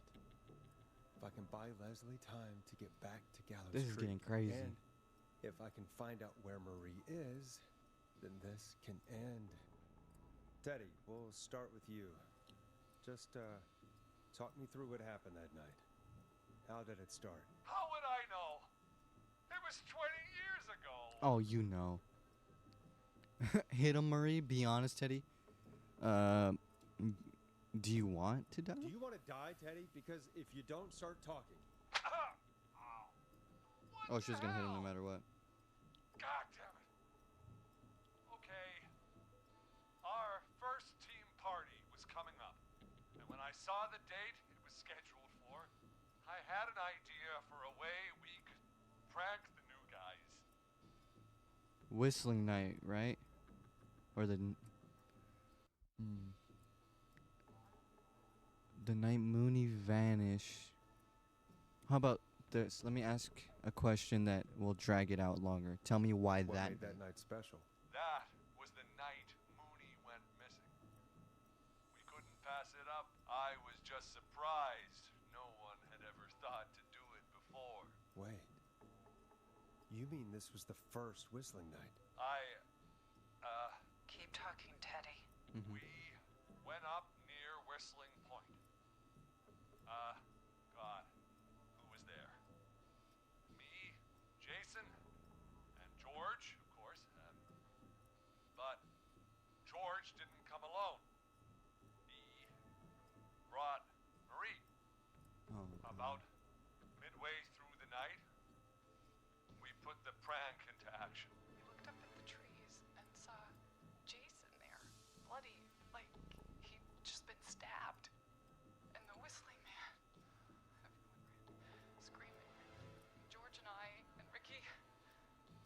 If I can buy Leslie time to get back to Gallows This is Creek getting crazy. and If I can find out where Marie is, then this can end. Teddy, we'll start with you. Just, talk me through what happened that night. How did it start? How would I know? It was 20 years ago. Oh, you know. Hit him, Marie. Be honest, Teddy. Do you want to die? Do you want to die, Teddy? Because if you don't start talking... Oh, she was gonna hit him no matter what. God damn it. Okay. Our first team party was coming up. And when I saw the date it was scheduled for, I had an idea for a way we could prank the new guys. Whistling night, right? Or the night Mooney vanished. How about this? Let me ask a question that will drag it out longer. Tell me why What that made that night special? That was the night Mooney went missing. We couldn't pass it up. I was just surprised no one had ever thought to do it before. Wait. You mean this was the first whistling night? Keep talking, Teddy. Mhm. We went up near Whistling Point. God, who was there? Me, Jason, and George, of course. But George didn't come alone. He brought Marie. Oh, About midway through the night, we put the prank into action. We looked up at the trees and saw Jason there, bloody, like he'd just been stabbed. And the whistling man, everyone ran screaming. George and I and Ricky,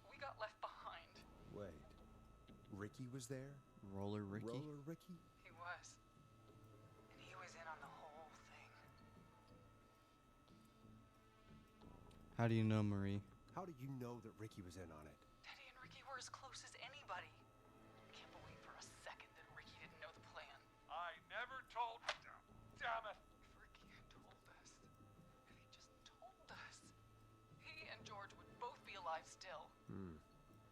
we got left behind. Wait. Ricky was there? Roller Ricky? Roller Ricky? He was. And he was in on the whole thing. How do you know, Marie? How do you know that Ricky was in on it? Teddy and Ricky were as close as anybody. I can't believe for a second that Ricky didn't know the plan. I never told. Damn it! If Ricky had told us, if he just told us, he and George would both be alive still.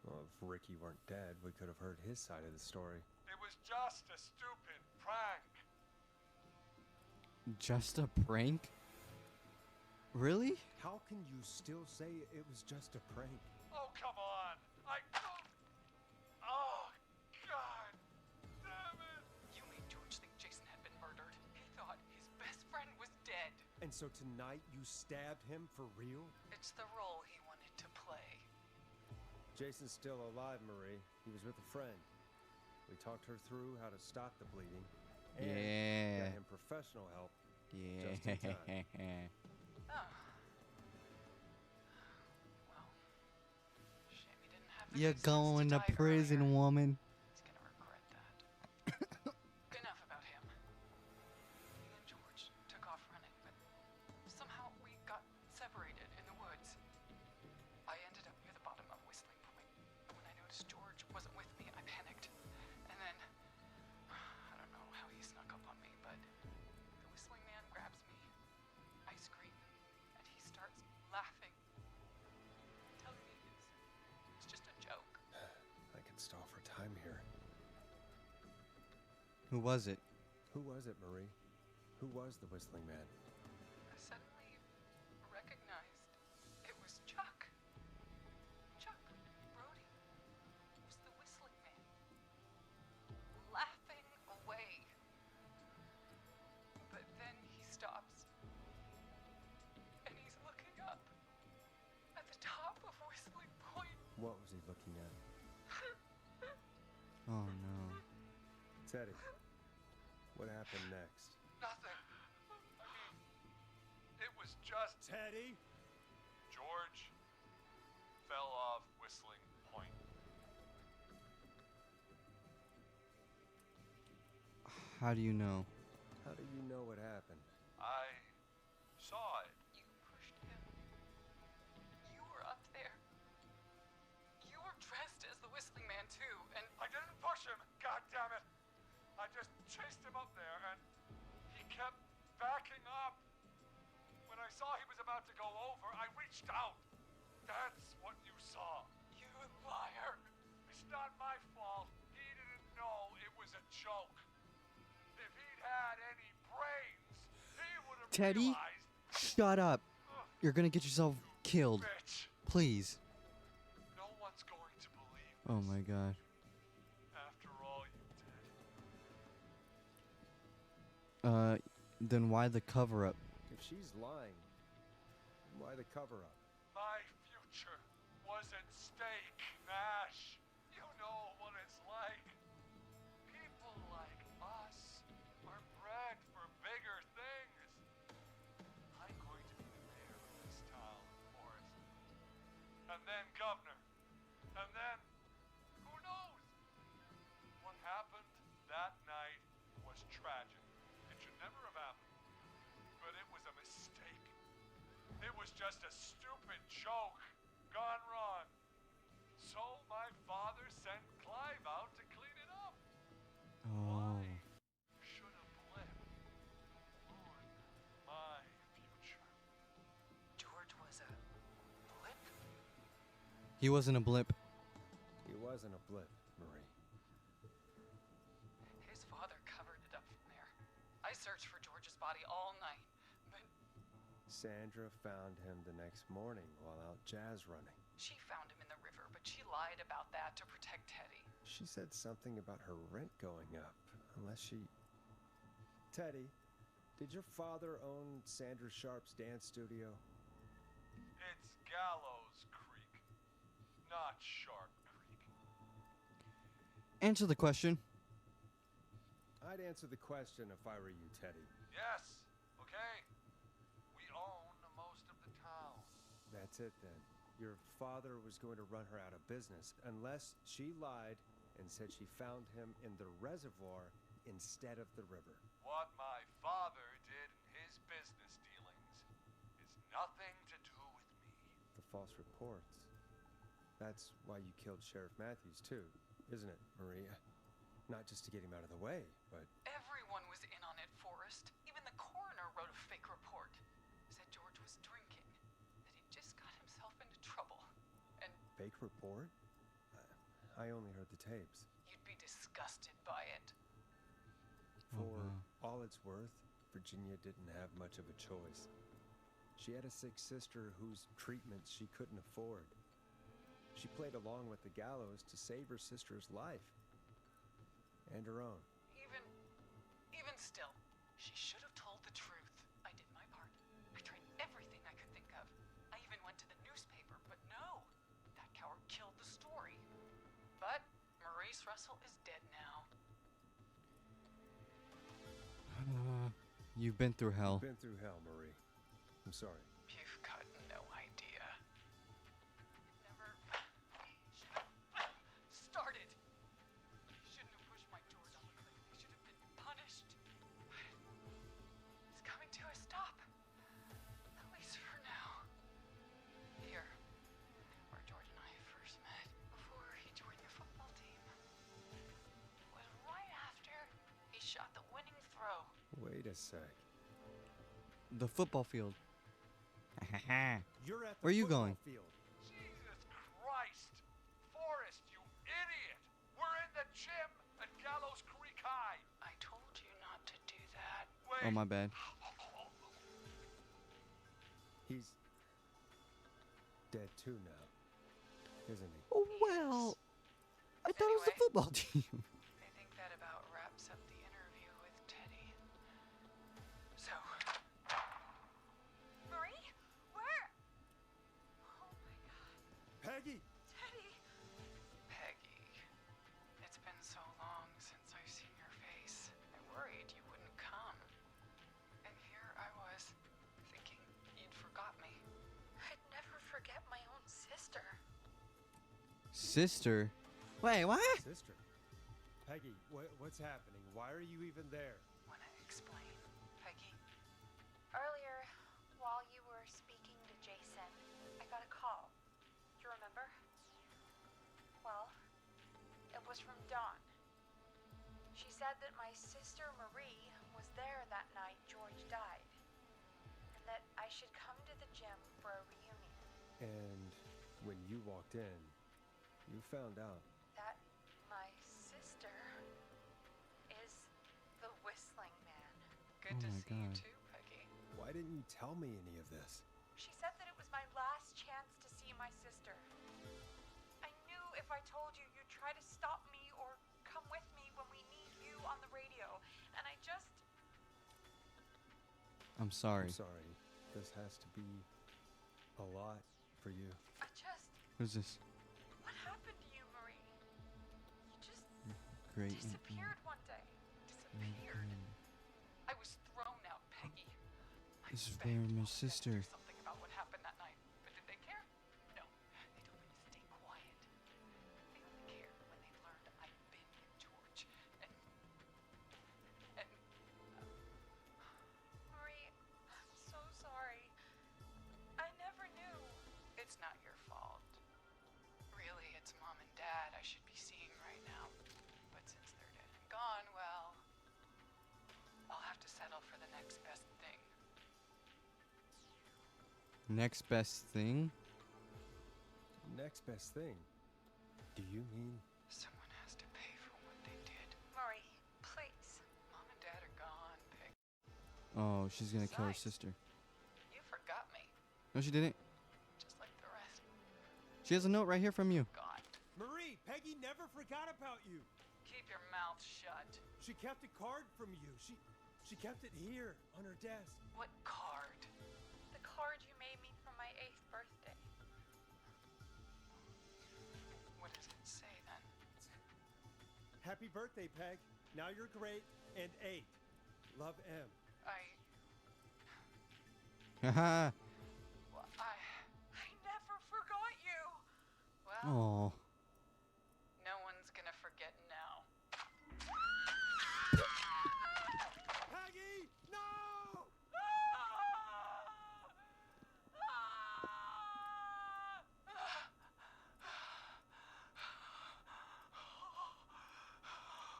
Well, if Ricky weren't dead, we could have heard his side of the story. It was just a stupid prank. Just a prank? Really? How can you still say it was just a prank? Oh, come on. Oh, God. Damn it. You made George think Jason had been murdered. He thought his best friend was dead. And so tonight you stabbed him for real? It's the role he wanted to play. Jason's still alive, Marie. He was with a friend. We talked her through how to stop the bleeding. And Yeah. got him professional help. Yeah. Just in time. Oh. Well, shame he didn't have the You're good sense going to die prison, earlier. woman. He's gonna regret that. Enough about him. Me and George took off running, but somehow we got separated in the woods. I ended up near the bottom of Whistling Point. When I noticed George wasn't with me, I panicked. And then, I don't know how he snuck up on me, but the whistling man grabs me. I scream, and he starts laughing, telling me it's just a joke. I can stall for time here. Who was it? Who was it, Marie? Who was the whistling man? I suddenly recognized it was Chuck. Chuck Brody was the whistling man, laughing away. But then he stops, and he's looking up at the top of Whistling Point. What was he looking at? Oh no. Teddy, what happened next? Nothing. I mean, it was just Teddy? George fell off Whistling Point. How do you know? How do you know what happened? I saw it. You pushed him. You were up there. You were dressed as the whistling man too, and I didn't push him. God damn it. I just chased him up there and he kept backing up. When I saw he was about to go over, I reached out. That's what you saw. It's not my fault. He didn't know it was a joke. If he'd had any brains, he would have Teddy, realized. shut up. You're gonna get yourself killed. Bitch. Please. No one's going to believe Oh this. my god. After all you did. Then why the cover up? If she's lying, why the cover up? My future was at stake, Nash. You know what it's like. People like us are bred for bigger things. I'm going to be the mayor of this town, Forrest. And then governor. And then, who knows? What happened that night was tragic. It should never have happened. But it was a mistake. It was just a stupid joke gone wrong. So my father sent Clive out to clean it up. Oh. Why should a blip ruin my future? George was a blip? He wasn't a blimp. He wasn't a blip, Marie. His father covered it up from there. I searched for George's body all night, but Sandra found him the next morning while out jazz running. she found him in the river, but she lied about that to protect Teddy. She said something about her rent going up, unless she... Teddy, did your father own Sandra Sharp's dance studio? It's Gallows Creek, not Sharp Creek. Answer the question. I'd answer the question if I were you, Teddy. Yes, okay. We own most of the town. That's it then. Your father was going to run her out of business unless she lied and said she found him in the reservoir instead of the river. What my father did in his business dealings is nothing to do with me. The false reports. That's why you killed Sheriff Matthews too, isn't it, Maria? Not just to get him out of the way, but... Everyone was in on it, Forrest. Even the coroner wrote a fake report. Said George was drinking, that he just got himself into trouble. And Fake report? I only heard the tapes. you'd be disgusted by it. For wow. all it's worth, Virginia didn't have much of a choice. She had a sick sister whose treatments she couldn't afford. She played along with the gallows to save her sister's life. And her own. Even still, she should have told the truth. I did my part. I tried everything I could think of. I even went to the newspaper, but no. That coward killed the story. But Maurice Russell is dead now. You've been through hell. Been through hell, Marie. I'm sorry. You've got no idea. It never should have started. I shouldn't have pushed my door down the cliff. I should have been punished. It's coming to a stop. At least for now. Here, where George and I first met, before he joined your football team, was right after he shot the winning throw. Wait a sec. The football field. You're at the Where you football going? field. Jesus Christ! Forrest, you idiot! We're in the gym at Gallows Creek High! I told you not to do that. Wait! Oh, my bad. He's dead too now, isn't he? Oh, well. I thought it was the Anyway. football team. I think that about wraps up the interview with Teddy. So, Marie, where? Oh my God, Peggy! Teddy. Peggy, it's been so long since I've seen your face. I worried you wouldn't come. And here I was, thinking you'd forgot me. I'd never forget my own sister. Sister? Wait, what? Sister. Peggy, what's happening? Why are you even there? Wanna explain, Peggy? Earlier, while you were speaking to Jason, I got a call. Do you remember? Well, it was from Dawn. She said that my sister Marie was there that night George died, and that I should come to the gym for a reunion. And when you walked in, you found out. That Good to my see you God. too, Peggy. Why didn't you tell me any of this? She said that it was my last chance to see my sister. I knew if I told you, you'd try to stop me or come with me when we need you on the radio. And I just... I'm sorry. I'm sorry. This has to be a lot for you. I just... Who's this? What happened to you, Marie? You just Great. disappeared one day. Disappeared. I was thrown out, Peggy. This is begged where my Mom and Dad to sister. do something about what happened that night. But did they care? No. They told me to stay quiet. They only cared when they learned I'd been with George. And Marie, I'm so sorry. I never knew. it's not your fault. Really, it's Mom and Dad I should be seeing right now. But since they're dead and gone, well, I'll have to settle for the next best thing. Next best thing? Next best thing. Do you mean Someone has to pay for what they did. Marie, please. Mom and Dad are gone, Peg. Oh, she's gonna kill her Besides- sister. You forgot me, No, she didn't. just like the rest. She has a note right here from you. God. Marie? Peggy never forgot about you. Keep your mouth shut. She kept a card from you. She kept it here on her desk. What card? The card you made me for my 8th birthday. What does it say then? Happy birthday, Peg. Now you're great and 8. Love, M. Haha. Well, I never forgot you. well, Oh. no one's gonna forget now. Peggy! No!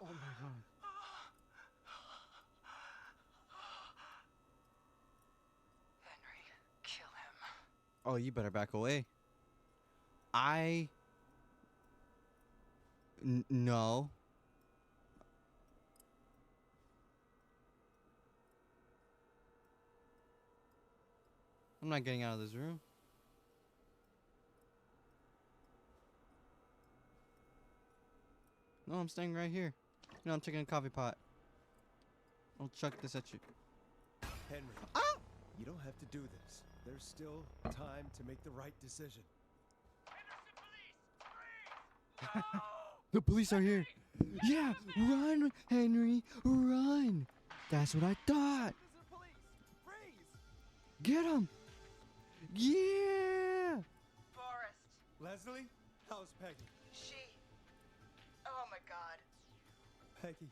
Oh my God. Henry, kill him. Oh, you better back away. No. I'm not getting out of this room. No, I'm staying right here. No, I'm taking a coffee pot. I'll chuck this at you. Henry, Ah! you don't have to do this. There's still time to make the right decision. The police are here. Yeah, run, Henry, run. That's what I thought. Get him. Yeah. Forrest, Leslie, how's Peggy? she. Oh my god. Peggy,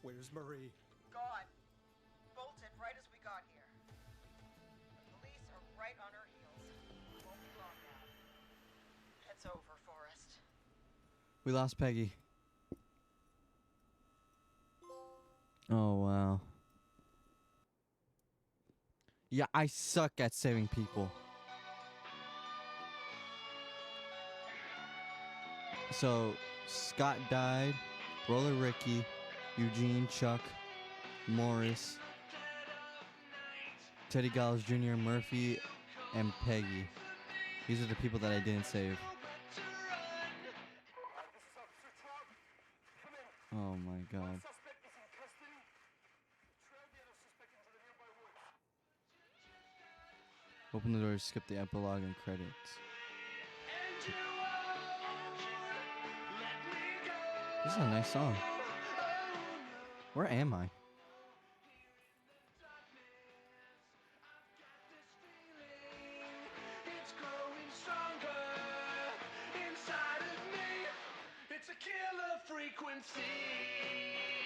where's Marie? Gone. Bolted right as we got here. The police are right on her heels. Won't be long now. It's over, Forrest. We lost Peggy. Oh, wow. Yeah, I suck at saving people. So, Scott died, Roller Ricky, Eugene, Chuck, Morris, Teddy Gallows Jr., Murphy, and Peggy. These are the people that I didn't save. Oh my God. Open the door to skip the epilogue and credits. This is a nice song. Where am I?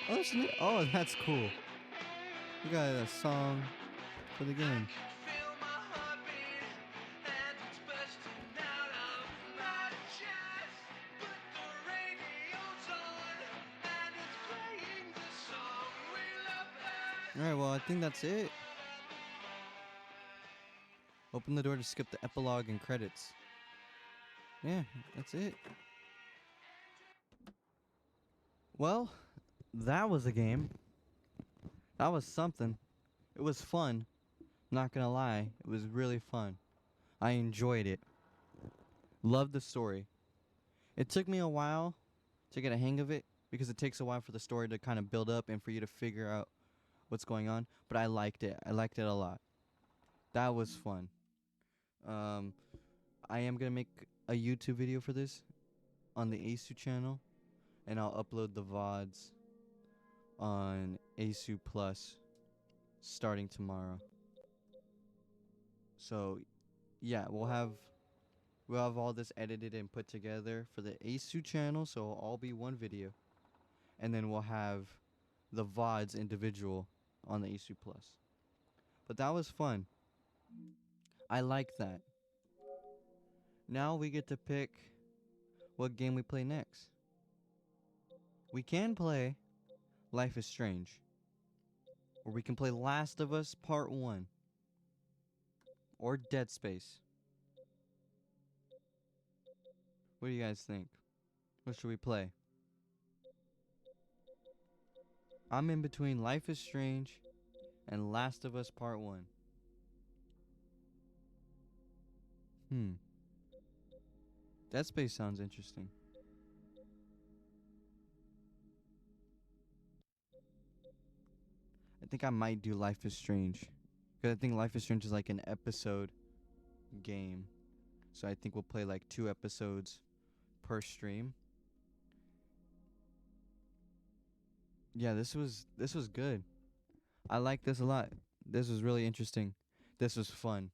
Oh, that's new. Oh, that's cool. We got a song for the game. Alright, well, I think that's it. Open the door to skip the epilogue and credits. Yeah, that's it. Well, that was a game. That was something. It was fun. Not gonna lie, it was really fun. I enjoyed it. Loved the story. It took me a while to get a hang of it because it takes a while for the story to kind of build up and for you to figure out what's going on. But I liked it. I liked it a lot. That was fun. Um, I am gonna make a YouTube video for this on the ASU channel, and I'll upload the VODs on ASU Plus starting tomorrow. So yeah, we'll have all this edited and put together for the ASU channel, so it'll all be one video, and then we'll have the VODs individual on the ASU Plus. But that was fun. I like that. Now we get to pick what game we play next. We can play Life is Strange, or we can play Last of Us Part 1, or Dead Space. What do you guys think? What should we play? I'm in between Life is Strange and Last of Us Part 1. Hmm. Dead Space sounds interesting. I think I might do Life is Strange. Because I think Life is Strange is like an episode game. So I think we'll play like 2 episodes per stream. Yeah, this was good. I like this a lot. This was really interesting. This was fun.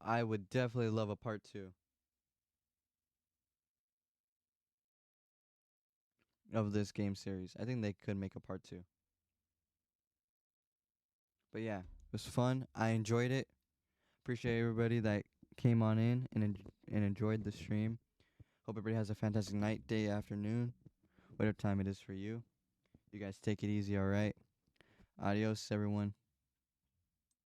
I would definitely love a part 2 of this game series. I think they could make a part 2. But yeah, it was fun. I enjoyed it. Appreciate everybody that came on in and enjoyed the stream. Hope everybody has a fantastic night, day, afternoon, whatever time it is for you. You guys take it easy, all right? Adios, everyone.